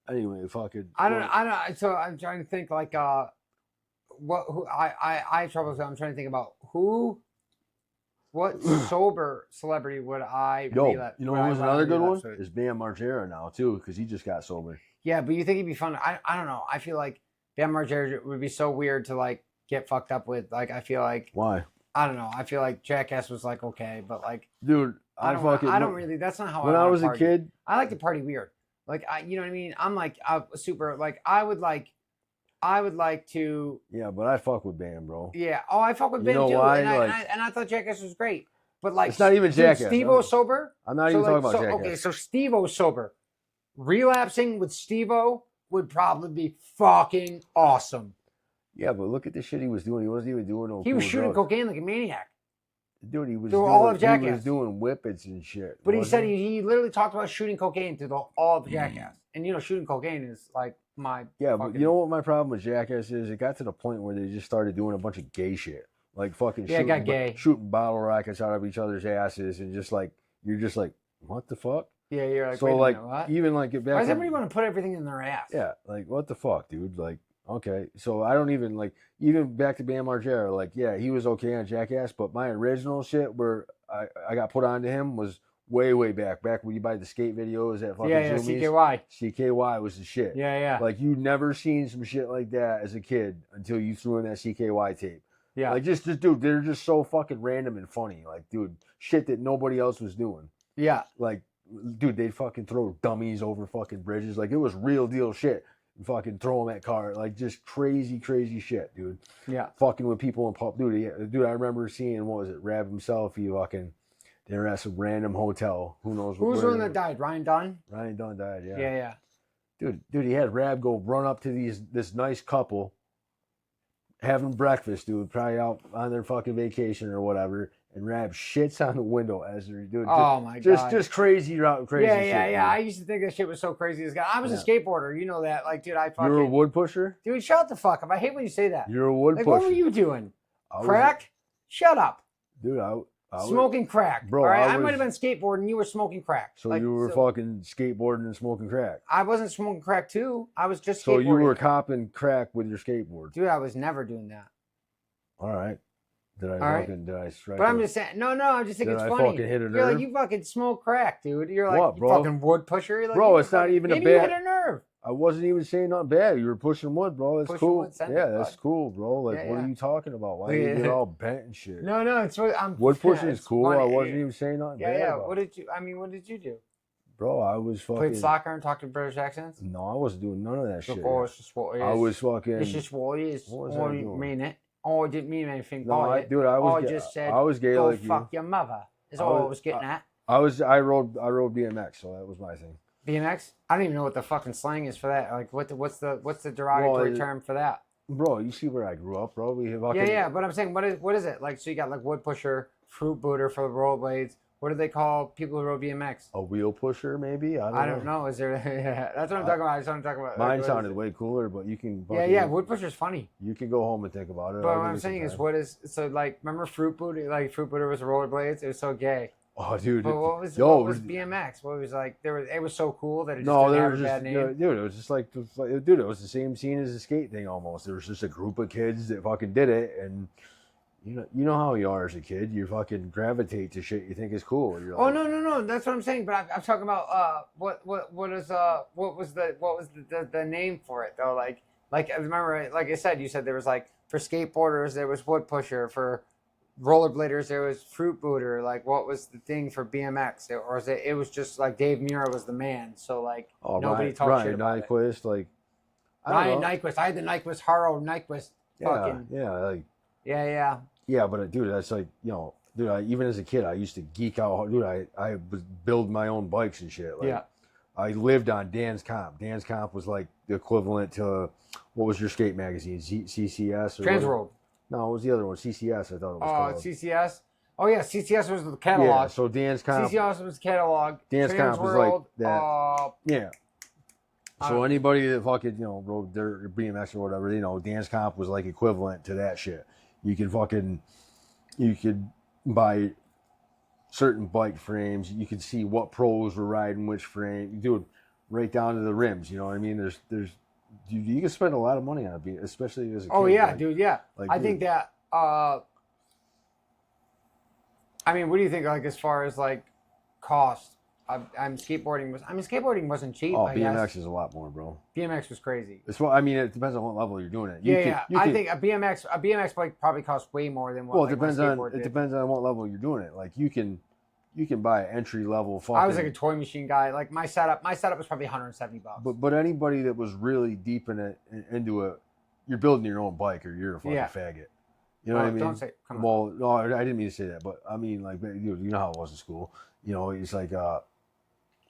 anyway, fucking. I don't. So I'm trying to think like I have trouble. So I'm trying to think about what sober celebrity would I? Who was another good one? Is Bam Margera now too, because he just got sober. Yeah, but you think he'd be fun? I don't know. I feel like Bam Margera would be so weird to like get fucked up with. Like I feel like why? I don't know. I feel like Jackass was like okay, but like dude, I don't really. That's not how. When I was a kid, I like to party weird. Like you know what I mean? I'm like super. Like I would like to. Yeah, but I fuck with Bam, bro. Yeah. Oh, I fuck with Bam too. Why? And I thought Jackass was great. But like, it's not even Jackass. Steve-O's sober. I'm not even talking about Jackass. Okay, so Steve-O's sober. Relapsing with Steve-O would probably be fucking awesome. Yeah, but look at the shit he was doing. He wasn't even doing no. He was shooting cocaine like a maniac. Dude, he was doing all of Jackass. He was doing whippets and shit. But he said he literally talked about shooting cocaine through all of Jackass. And shooting cocaine is like my. Yeah, but you know what my problem with Jackass is? It got to the point where they just started doing a bunch of gay shit. Like fucking shooting bottle rockets out of each other's asses, and you're just like, what the fuck? Yeah, you're like, so like even like get back. Why does everybody want to put everything in their ass? Yeah, like what the fuck, dude? Like, okay, so I don't even like even back to Bam Margera. Like, yeah, he was okay on Jackass, but my original shit where I got put onto him was way back when you buy the skate videos at fucking Zoomies. CKY was the shit. Yeah. Like you never seen some shit like that as a kid until you threw in that CKY tape. Yeah. Like, just dude, they're just so fucking random and funny. Like, dude, shit that nobody else was doing. Yeah. Like, dude, they'd fucking throw dummies over fucking bridges. Like, it was real deal shit. And fucking throw them at cars. Like, just crazy shit, dude. Yeah. Fucking with people in pub. Dude, I remember seeing, what was it, Rab himself, they were at some random hotel. Who knows what. Who's the one that died? Ryan Dunn? Ryan Dunn died, yeah. Yeah. Dude, he had Rab go run up to this nice couple having breakfast, dude, probably out on their fucking vacation or whatever, and Rab shits on the window as they're doing. Oh my god, just crazy shit. Yeah. I used to think that shit was so crazy. I was a skateboarder, you know that. Like, dude, I fucking. You're a wood pusher, dude. Shut the fuck up. I hate when you say that. You're a wood pusher. What were you doing? Crack? Shut up, dude. Smoking crack, bro. All right? I might have been skateboarding. You were smoking crack. So you were fucking skateboarding and smoking crack. I wasn't smoking crack too. I was just. So you were copping crack with your skateboard, dude. I was never doing that. All right. Did I strike? But I'm just saying. No. I'm just thinking it's funny. Fucking hit a nerve? You're like, you fucking smoke crack, dude. You're like, what, bro? You fucking wood pusher. You're like, bro, it's not even a bad. Maybe you hit a nerve. I wasn't even saying nothing bad. You were pushing wood, bro. That's cool. That's cool, bro. Like, what are you talking about? Why you get all bent and shit? No, it's what wood pushing is cool. Funny. I wasn't even saying nothing bad. Yeah. What did you do? Bro, I was fucking. Played soccer and talked to British accents? No, I wasn't doing none of that shit. Oh, it's just what it is. I was fucking. It's just what it is. What was I doing? Mean it. Oh, I didn't mean anything. No, I just said. I was gay like you. Fuck your mother. Is all I was getting at. I rode BMX, so that was my thing. BMX? I don't even know what the fucking slang is for that. Like, what's the derogatory term for that? Bro, you see where I grew up, bro. Yeah. But I'm saying, what is it? Like, so you got like wood pusher, fruit booter for the rollerblades. What do they call people who rode BMX? A wheel pusher, maybe? I don't know. Is there? Yeah, that's what I'm talking about. That's what I'm talking about. Mine sounded way cooler, but you can. Yeah. Wood pusher's funny. You can go home and think about it. But what I'm saying is, like? Remember fruit booter? Like fruit booter was rollerblades. It was so gay. Oh, dude. But what was BMX? What was like? It was so cool that it just didn't have a bad name. Dude, it was just like, dude, it was the same scene as the skate thing almost. There was just a group of kids that fucking did it, and You know how you are as a kid. You fucking gravitate to shit you think is cool. You're like, no. That's what I'm saying. But I'm talking about what was the name for it though? Like I remember, like I said, you said there was like for skateboarders there was wood pusher, for rollerbladers there was fruit booter. Like what was the thing for BMX? Or was it was just like Dave Mura was the man. So like nobody talked shit about Nyquist, it. like Ryan Nyquist. I had the Nyquist Haro Nyquist. Yeah, but dude, that's like, dude, even as a kid, I used to geek out. Dude, I was build my own bikes and shit. Like, I lived on Dan's Comp. Dan's Comp was like the equivalent to, what was your skate magazine? CCS? Or Transworld. No, it was the other one. CCS, I thought it was called. CCS? Oh, yeah, CCS was the catalog. Yeah, so Dan's Comp. CCS was the catalog. Dan's Comp was like that. Yeah. So anybody that fucking, rode dirt or BMX or whatever, Dan's Comp was like equivalent to that shit. You could buy certain bike frames. You could see what pros were riding which frame. You do it right down to the rims. You know what I mean? You can spend a lot of money on it, especially as a kid. Oh yeah, dude. Yeah, I think that. I mean, what do you think? Like as far as like cost, skateboarding wasn't cheap. Oh, BMX is a lot more, bro. BMX was crazy. It depends on what level you're doing it. I think a BMX bike probably costs way more than what. Well, it depends on what level you're doing it. Like you can buy an entry level. I was like a toy machine guy. Like my setup was probably $170. But anybody that was really deep into it, you're building your own bike or you're a fucking faggot. You know what I mean? Don't say. Come on. Well, no, I didn't mean to say that, but I mean like, you know how it was in school. It's like,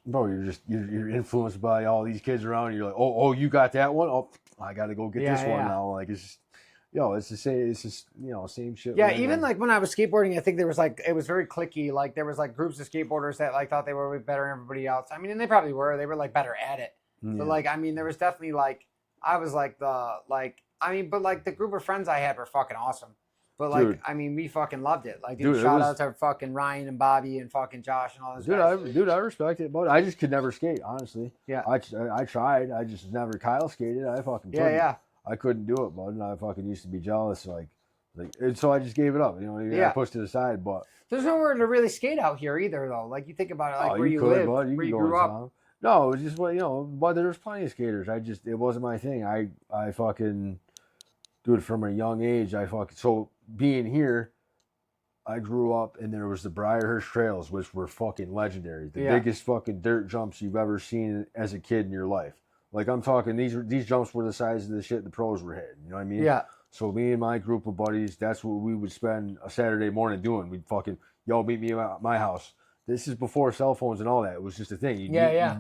bro, you're influenced by all these kids around. And you're like, oh, you got that one? Oh, I got to go get this one now. Like it's just, it's the same. It's just same shit. Yeah, even like when I was skateboarding, I think there was like it was very cliquey. Like there was like groups of skateboarders that like thought they were way better than everybody else. I mean, and they probably were. They were like better at it. Yeah. But like, I mean, there was definitely like I was like but like the group of friends I had were fucking awesome. But like, dude, I mean, we fucking loved it. Like, dude, shout out to fucking Ryan and Bobby and fucking Josh and all those guys. I respect it, but I just could never skate, honestly. Yeah. I tried. I just never Kyle skated. I fucking couldn't. Yeah. I couldn't do it, bud. And I fucking used to be jealous. And so I just gave it up. I pushed it aside, but. There's nowhere to really skate out here either, though. Like, you think about it, like where you live, bud. where you grew up. No, it was just, but there's plenty of skaters. It wasn't my thing. I fucking do it from a young age. So being here, I grew up and there was the Briarhurst Trails, which were fucking legendary. The biggest fucking dirt jumps you've ever seen as a kid in your life. Like I'm talking, these jumps were the size of the shit the pros were hitting. You know what I mean? Yeah. So me and my group of buddies, that's what we would spend a Saturday morning doing. We'd fucking, meet me at my house. This is before cell phones and all that. It was just a thing. You'd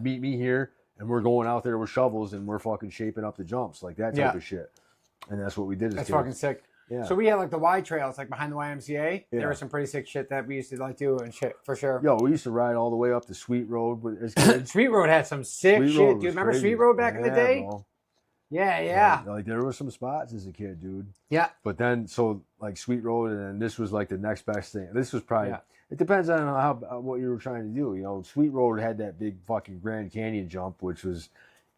meet me here and we're going out there with shovels and we're fucking shaping up the jumps. Like that type of shit. And that's what we did as kids. That's fucking sick. Yeah. So we had like the Y trails, like behind the YMCA. Yeah. There was some pretty sick shit that we used to like do and shit for sure. We used to ride all the way up to Sweet Road as kids. Sweet Road had some sick shit. Do you remember Sweet Road back in the day? Bro. Yeah. Like there were some spots as a kid, dude. Yeah. But then like Sweet Road, and then this was like the next best thing. This was probably it depends on what you were trying to do. Sweet Road had that big fucking Grand Canyon jump, which was.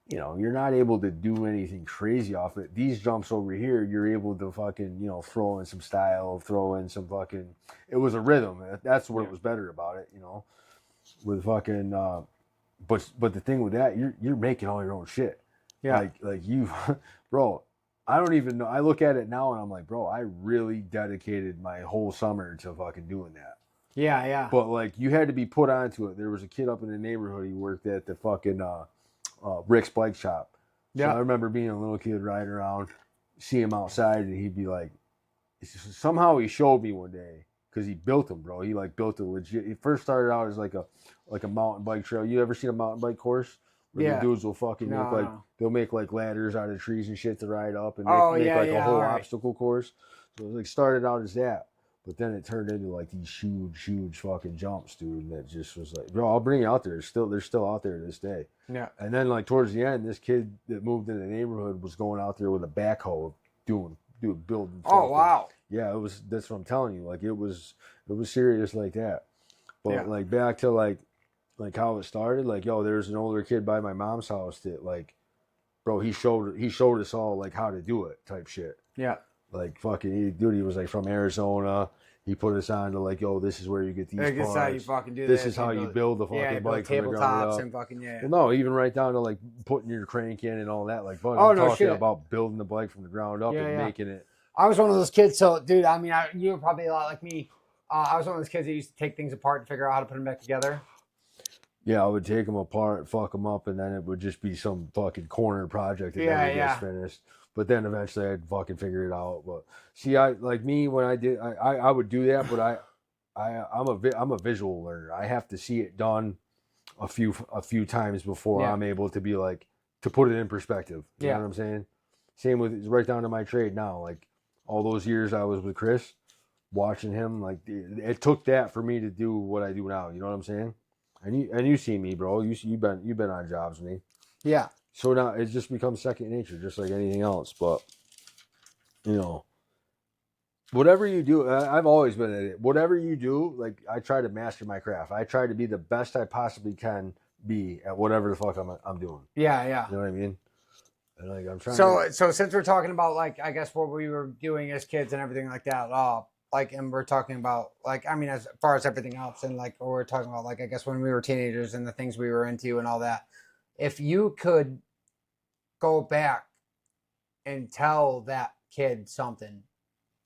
You're not able to do anything crazy off it. These jumps over here, you're able to fucking, throw in some style, throw in some fucking. It was a rhythm. That's what was better about it, with fucking. But the thing with that, you're making all your own shit. Yeah. Like you, bro. I don't even know. I look at it now and I'm like, bro, I really dedicated my whole summer to fucking doing that. Yeah. But like, you had to be put onto it. There was a kid up in the neighborhood. He worked at the fucking. Rick's bike shop. So I remember being a little kid riding around, see him outside, and he'd be like, somehow he showed me one day because he built them, bro. He like built a legit. He first started out as like a mountain bike trail. You ever seen a mountain bike course? Where the dudes will fucking they'll make like ladders out of trees and shit to ride up and make a whole obstacle course. So it like started out as that. But then it turned into like these huge fucking jumps, dude. And that just was like, bro, I'll bring you out there. They're still out there to this day. Yeah. And then like towards the end, this kid that moved in the neighborhood was going out there with a backhoe building. Oh wow. Yeah, that's what I'm telling you. Like it was serious like that. But like back to like how it started, like there's an older kid by my mom's house that like, bro, he showed us all like how to do it type shit. Yeah. Like fucking dude, he was like from Arizona. He put us on to like, yo, this is where you get these parts. This is how you fucking do this that. is how you build the fucking bike from the ground up. And fucking Well, no, even right down to like putting your crank in and all that. Like, but I'm talking about building the bike from the ground up and making it. I was one of those kids. So, dude, I mean, you were probably a lot like me. I was one of those kids that used to take things apart and figure out how to put them back together. Yeah, I would take them apart, fuck them up, and then it would just be some fucking corner project that never gets finished. But then eventually I'd fucking figure it out. But see, I like me when I did, I would do that, but I'm a visual learner. I have to see it done a few times before I'm able to be like to put it in perspective. You know what I'm saying? Same with right down to my trade now. Like all those years I was with Chris, watching him, like it took that for me to do what I do now. You know what I'm saying? And you see me, bro. You've been on jobs with me. Yeah. So now it's just become second nature, just like anything else. But you know, whatever you do, I've always been at it. Whatever you do, like I try to master my craft. I try to be the best I possibly can be at whatever the fuck I'm doing. Yeah, yeah. You know what I mean? And like I'm trying. So since we're talking about like I guess what we were doing as kids and everything like that, like and we're talking about like I mean as far as everything else and like we're talking about like I guess when we were teenagers and the things we were into and all that. If you could go back and tell that kid something,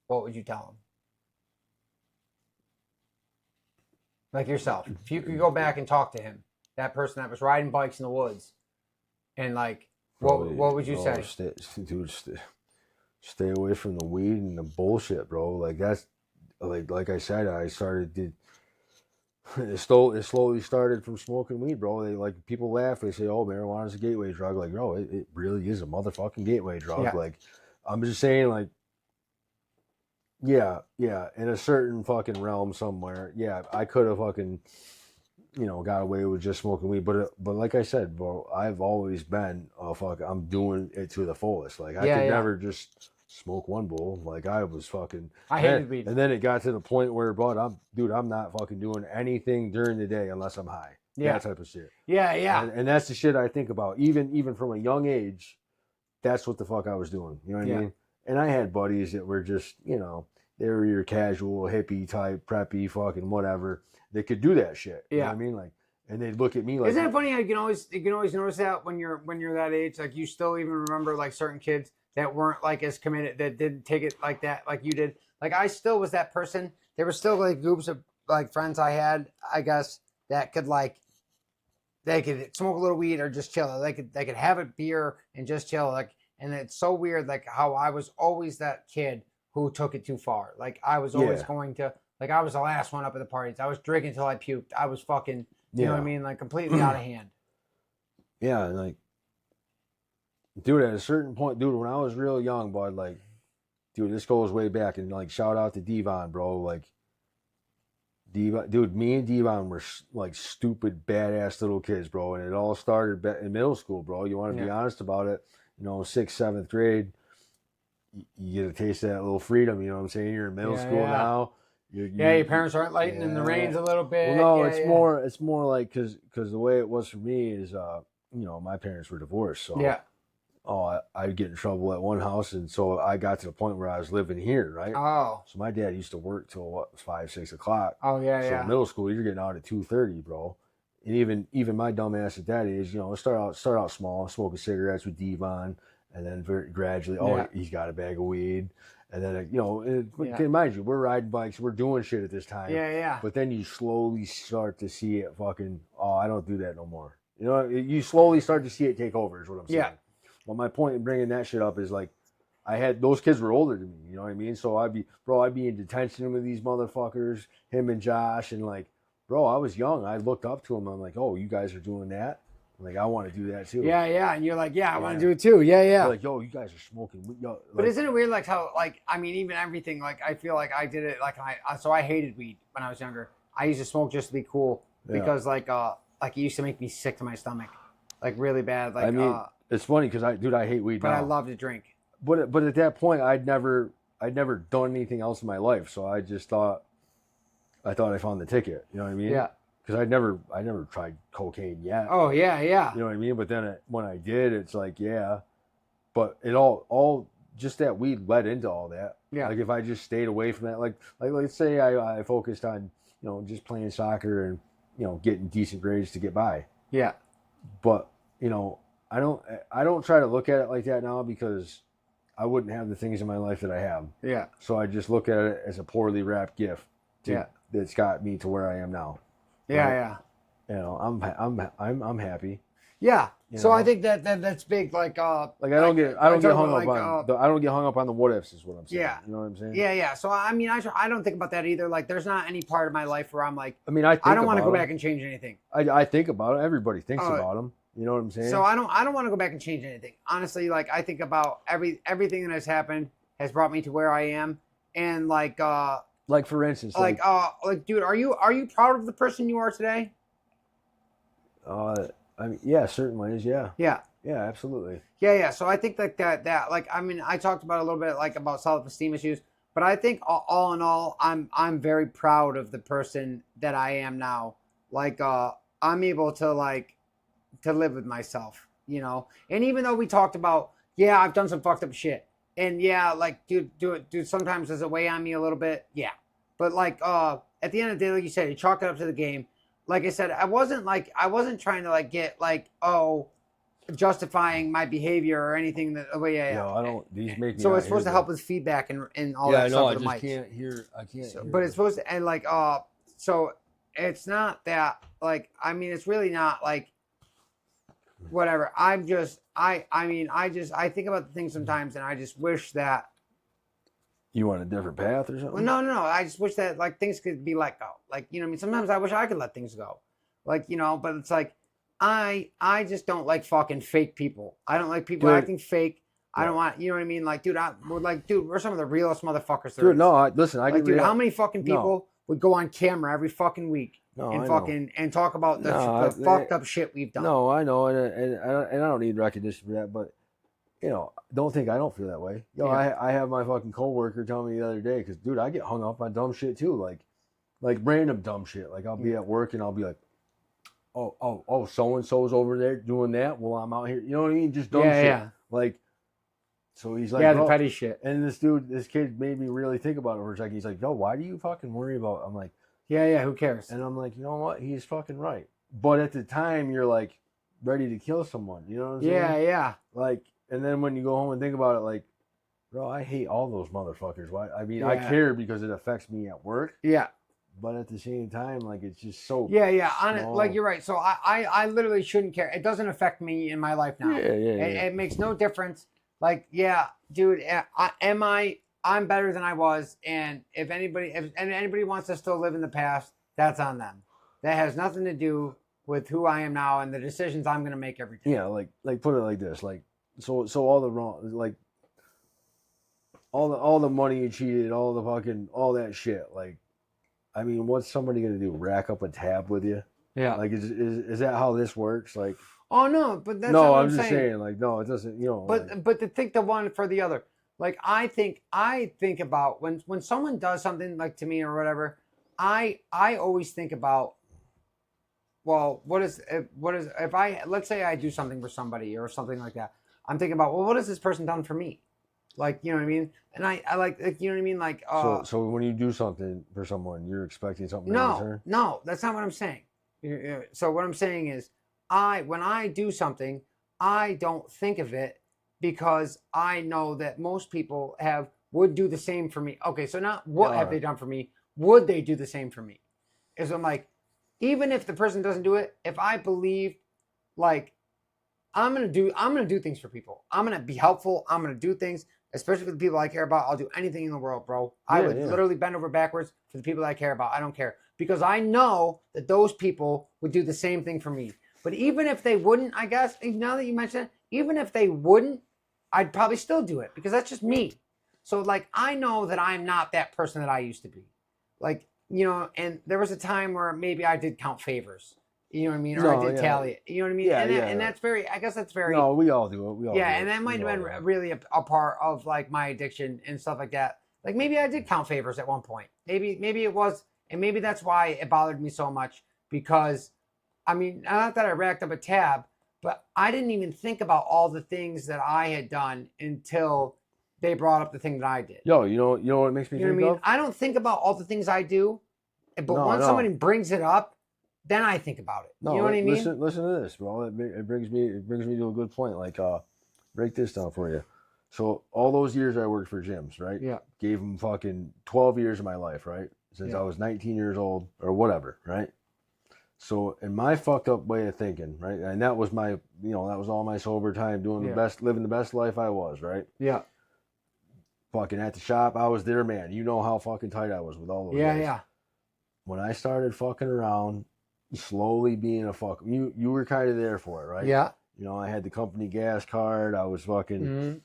what would you tell him? Like yourself. If you could go back and talk to him, that person that was riding bikes in the woods, and like, what would you say? Stay away from the weed and the bullshit, bro. Like that's like I said, it slowly started from smoking weed, bro. They like people laugh. They say, "Oh, marijuana is a gateway drug." Like, no, it really is a motherfucking gateway drug. Yeah. Like, I'm just saying, like, yeah, in a certain fucking realm somewhere, yeah, I could have fucking, got away with just smoking weed. But like I said, bro, I've always been, I'm doing it to the fullest. Like, I could never just smoke one bowl. Like I was fucking. I hated weed. And then it got to the point where, bud, I'm not fucking doing anything during the day unless I'm high. Yeah, that type of shit. Yeah. And that's the shit I think about. Even from a young age, that's what the fuck I was doing. You know what I mean? And I had buddies that were just, they were your casual hippie type, preppy, fucking whatever. They could do that shit. You know what I mean? Like, and they'd look at me like. Isn't it funny how you can always notice that when you're that age, like you still even remember like certain kids that weren't like as committed, that didn't take it like that, like you did. Like I still was that person. There were still like groups of like friends I had, I guess, that could like, they could smoke a little weed or just chill. They could have a beer and just chill. Like, and it's so weird, like how I was always that kid who took it too far. Like I was always going to, like I was the last one up at the parties. I was drinking until I puked. I was fucking, you know what I mean? Like completely out of hand. Yeah, like, dude, at a certain point, dude, when I was real young, bud, like, dude, this goes way back, and like, shout out to Devon, bro. Like, dude, me and Devon were like stupid, badass little kids, bro, and it all started in middle school, bro. You want to be honest about it? 6th, 7th grade, you get a taste of that little freedom. You know what I'm saying? You're in middle school now. Your parents aren't lightening the reins a little bit. Well, no, it's more like because the way it was for me is, my parents were divorced, so I'd get in trouble at one house, and so I got to the point where I was living here, right? Oh, so my dad used to work till 5, 6 o'clock. Oh yeah, so middle school, you're getting out at 2:30, bro. And even my dumb ass at that age, start out small, smoking cigarettes with Devon, and then very gradually, he's got a bag of weed. And then, mind you, we're riding bikes, we're doing shit at this time. Yeah. But then you slowly start to see it fucking, I don't do that no more. You slowly start to see it take over is what I'm saying. Yeah. Well, my point in bringing that shit up is like, those kids were older than me, you know what I mean? So I'd be in detention with these motherfuckers, him and Josh, and like, bro, I was young. I looked up to him. I'm like, oh, you guys are doing that? Like, I want to do that too. Yeah. And you're like, I want to do it too. Yeah. They're like, yo, you guys are smoking. Like, but isn't it weird, like how, like, I mean, even everything, like, I feel like I did it, like, so I hated weed when I was younger. I used to smoke just to be cool because, like it used to make me sick to my stomach, like, really bad. Like, I mean, it's funny because I hate weed but now. I love to drink. But at that point, I'd never done anything else in my life, so I just thought I found the ticket. You know what I mean? Yeah. Because I never tried cocaine yet. Oh yeah. You know what I mean? But then when I did, it's like but it all just that we led into all that. Yeah. Like if I just stayed away from that, like let's say I focused on, just playing soccer and, getting decent grades to get by. Yeah. But, I don't try to look at it like that now because I wouldn't have the things in my life that I have. Yeah. So I just look at it as a poorly wrapped gift. That's got me to where I am now. Yeah. But, I'm happy. Yeah. So I think that's big. Like I don't get hung up on the what ifs is what I'm saying. Yeah. You know what I'm saying? Yeah. So I mean, I don't think about that either. Like, there's not any part of my life where I'm like, I don't want to go back and change anything. I think about it. Everybody thinks about them. You know what I'm saying? So I don't want to go back and change anything. Honestly, like I think about everything that has happened has brought me to where I am, and like for instance, dude, are you proud of the person you are today? Yeah, certain ways, yeah. Yeah. Yeah, absolutely. Yeah. So I think that like, I mean, I talked about a little bit like about self-esteem issues, but I think all in all, I'm very proud of the person that I am now. Like, I'm able to live with myself, And even though we talked about, I've done some fucked up shit, and like, dude, sometimes does it weigh on me a little bit? Yeah. But like, at the end of the day, like you said, you chalk it up to the game. Like I said, I wasn't trying to get justifying my behavior or anything that. Oh yeah. No, I don't. These make me. So it's supposed to help with feedback and all that stuff. Yeah, I know. I can't hear. But it's supposed to, and so it's not that I mean, it's really not whatever. I think about the things sometimes, and I just wish that. You want a different path or something? Well, no. I just wish that things could be let go. I mean, sometimes I wish I could let things go. But it's I just don't like fucking fake people. I don't like people acting fake. Yeah. I don't want, you know what I mean? Dude, we're some of the realest motherfuckers there is. No, listen, I dude, how many fucking people would go on camera every fucking week and talk about the fucked up shit we've done? No, I know, and I don't need recognition for that, but don't think I don't feel that way. I have my fucking coworker tell me the other day, because dude, I get hung up on dumb shit too, like random dumb shit. Like I'll be at work and I'll be like, oh, so and so's over there doing that while I'm out here. You know what I mean? Just dumb shit. Yeah. So he's like, the petty shit. And this kid made me really think about it for a second. He's like, yo, why do you fucking worry about? I'm like, yeah, who cares? And I'm like, you know what? He's fucking right. But at the time, you're like ready to kill someone. You know what I'm saying? Yeah. And then when you go home and think about it, bro, I hate all those motherfuckers. Why? I mean, I care because it affects me at work. Yeah. But at the same time, it's just so yeah. On it, you're right. So I literally shouldn't care. It doesn't affect me in my life now. Yeah. It makes no difference. Dude, I'm better than I was. And if anybody wants to still live in the past, that's on them. That has nothing to do with who I am now and the decisions I'm going to make every day. Yeah, put it like this, so all the wrong, all the money you cheated, all the fucking, all that shit, I mean, what's somebody going to do? Rack up a tab with you? Yeah. Is that how this works? Oh no, but that's no, not what I'm just saying. No, it doesn't. But to think the one for the other. I think about when someone does something to me or whatever. I always think about, well, if I, let's say I do something for somebody or something like that. I'm thinking about, well, what has this person done for me? You know what I mean? And I you know what I mean? So when you do something for someone, you're expecting something in return? No, that's not what I'm saying. So what I'm saying is, when I do something, I don't think of it because I know that most people would do the same for me. Okay, so not what have they done for me, would they do the same for me? Is I'm even if the person doesn't do it, if I believe I'm gonna do things for people. I'm gonna be helpful. I'm gonna do things, especially for the people I care about. I'll do anything in the world, bro. I would literally bend over backwards for the people I care about. I don't care. Because I know that those people would do the same thing for me. But even if they wouldn't, I guess, now that you mention it, even if they wouldn't, I'd probably still do it because that's just me. So I know that I'm not that person that I used to be. And there was a time where maybe I did count favors. You know what I mean? Or I did tally it. You know what I mean? And that's very, I guess that's very... No, we all do it. We all do and that might have been really a part of my addiction and stuff like that. Maybe I did count favors at one point. Maybe it was, and maybe that's why it bothered me so much because, I mean, not that I racked up a tab, but I didn't even think about all the things that I had done until they brought up the thing that I did. Yo, you know what makes me think of? I don't think about all the things I do, but once somebody brings it up, then I think about it. No, you know what I mean? Listen to this, bro. It brings me to a good point. Like, break this down for you. So all those years I worked for gyms, right? Yeah. Gave them fucking 12 years of my life, right? Since I was 19 years old or whatever, right? So in my fucked up way of thinking, right? And that was my, that was all my sober time doing the best, living the best life I was, right? Yeah. Fucking at the shop, I was there, man. You know how fucking tight I was with all those guys. Yeah. When I started fucking around, slowly being a fuck, you were kind of there for it, right? Yeah. I had the company gas card. I was fucking,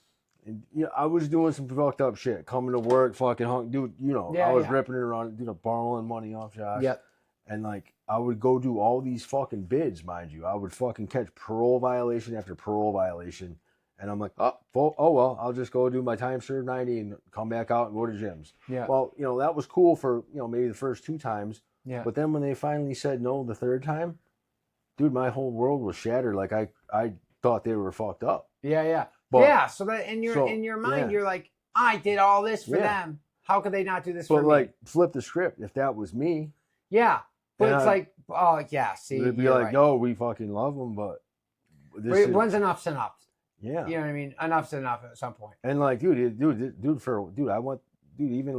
I was doing some fucked up shit. Coming to work, fucking hunk, dude. I was ripping it around, borrowing money off Josh. Yep. And like, I would go do all these fucking bids, mind you. I would fucking catch parole violation after parole violation. And I'm like, oh well, I'll just go do my time served 90 and come back out and go to gyms. Yeah. Well, that was cool for, maybe the first 2 times. Yeah. But then when they finally said no the 3rd time, dude, my whole world was shattered. Like I thought they were fucked up. Yeah. But, so that in your mind, you're like, I did all this for them. How could they not do this for me? But like, flip the script. If that was me. Yeah. But it's like, oh yeah, see. They'd be like, no, we fucking love them, but when's enough's enough? Yeah. You know what I mean? Enough's enough at some point. And like, even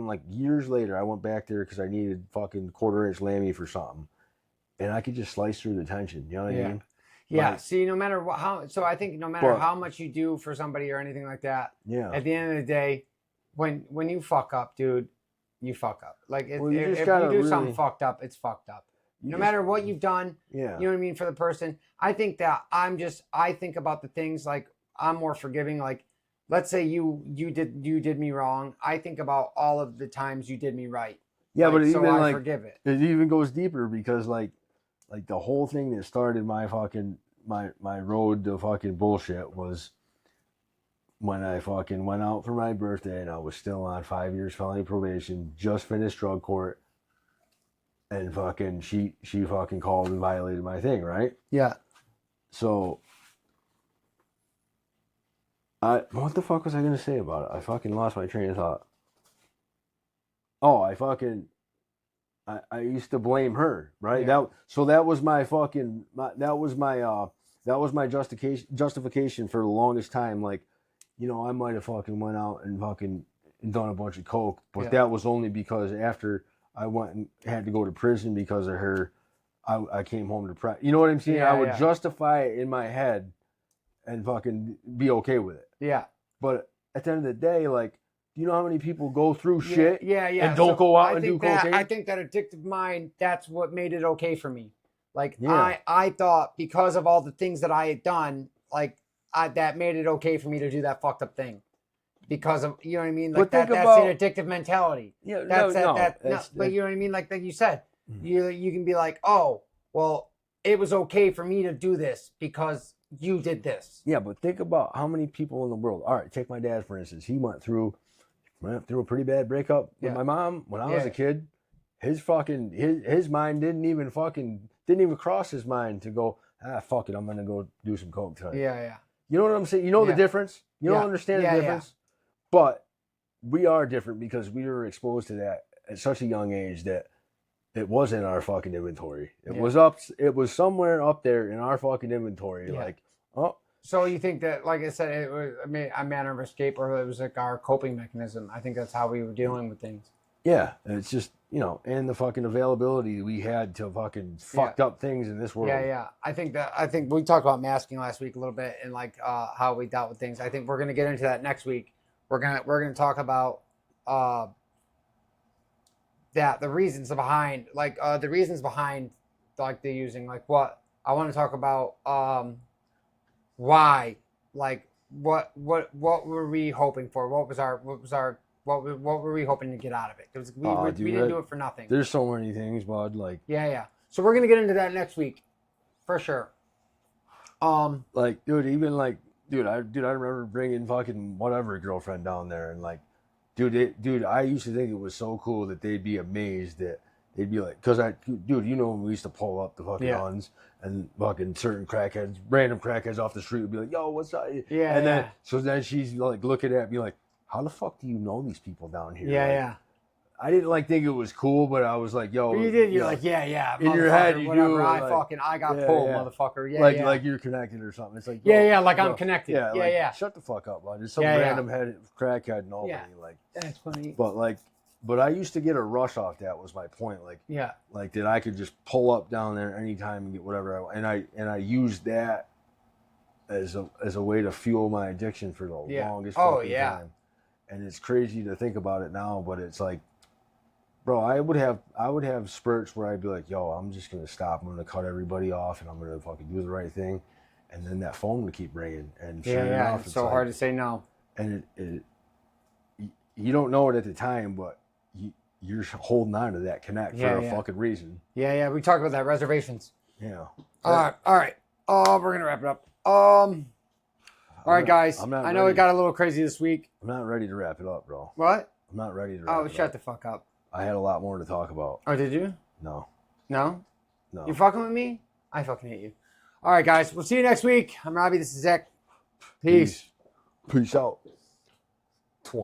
like years later, I went back there because I needed fucking 1/4-inch lammy for something. And I could just slice through the tension. You know what I mean? Yeah. Like, see, no matter I think no matter how much you do for somebody or anything like that, at the end of the day, when you fuck up, dude, you fuck up. Like if you do something fucked up, it's fucked up. No matter what you've done, you know what I mean, for the person. I think that I think about the things like I'm more forgiving. Like, let's say you did me wrong. I think about all of the times you did me right. Yeah, but so I forgive it. It even goes deeper because like the whole thing that started my fucking my road to fucking bullshit was when I fucking went out for my birthday and I was still on 5 years felony probation, just finished drug court, and fucking she fucking called and violated my thing, right? Yeah. So what the fuck was I gonna say about it? I fucking lost my train of thought. Oh, I used to blame her, right? Yeah. That was my fucking justification for the longest time. Like, I might have fucking went out and fucking done a bunch of coke, but that was only because after I went and had to go to prison because of her, I came home depressed. You know what I'm saying? I would justify it in my head and fucking be okay with it. Yeah. But at the end of the day, like, you know how many people go through shit and don't go out and do cocaine? I think that addictive mind, that's what made it okay for me. Like, I thought because of all the things that I had done, like, that made it okay for me to do that fucked up thing. Because of, you know what I mean? Like, that's an addictive mentality. Yeah, but you know what I mean? Like you said, you can be like, oh, well, it was okay for me to do this because you did this. Yeah, but think about how many people in the world. All right, take my dad, for instance. He went through a pretty bad breakup with my mom when I was a kid. His mind didn't even cross his mind to go, fuck it, I'm gonna go do some coke tonight. Yeah. You know what I'm saying? You know the difference? You don't understand the difference? But we are different because we were exposed to that at such a young age that it was in our fucking inventory. It was somewhere up there in our fucking inventory. Yeah. Like, oh. So you think that, like I said, it was a manner of escape, or it was like our coping mechanism? I think that's how we were dealing with things. Yeah, it's just, and the fucking availability we had to fucking fucked up things in this world. Yeah. I think we talked about masking last week a little bit and like how we dealt with things. I think we're gonna get into that next week. We're gonna talk about the reasons behind like the using, like what I want to talk about why, like what were we hoping for? What were we hoping to get out of it? Because we didn't do it for nothing. There's so many things, bud. Like So we're gonna get into that next week, for sure. Like, dude, I remember bringing fucking whatever girlfriend down there, and like, dude, I used to think it was so cool that they'd be amazed that they'd be like, when we used to pull up the fucking Huns and fucking random crackheads off the street would be like, yo, what's up? Yeah. And then she's like looking at me like, how the fuck do you know these people down here? Yeah, like, yeah. I didn't like think it was cool, but I was like, yo. But you did. You're like, yeah. In your head, you whatever. do. I got pulled, motherfucker. Yeah, like you're connected or something. It's like, yeah, like I'm connected. Yeah. Shut the fuck up, bud. It's some random head crackhead in Albany. Yeah. Like, that's funny. But I used to get a rush off that. Was my point. Like, like that I could just pull up down there anytime and get whatever I want. And I used that as a way to fuel my addiction for the longest fucking time. And it's crazy to think about it now, but it's like, bro, I would have spurts where I'd be like, yo, I'm just gonna stop. I'm gonna cut everybody off, and I'm gonna fucking do the right thing. And then that phone would keep ringing. And sure enough, it's so hard to say no. And you don't know it at the time, but you're holding on to that connect for a fucking reason. Yeah. We talked about that, reservations. Yeah. All right. We're gonna wrap it up. All right, guys. I know it got a little crazy this week. I'm not ready to wrap it up, bro. What? I'm not ready to wrap it up. Shut the fuck up. I had a lot more to talk about. Oh, did you? No. No? You fucking with me? I fucking hate you. All right, guys. We'll see you next week. I'm Robbie. This is Zach. Peace. Peace out.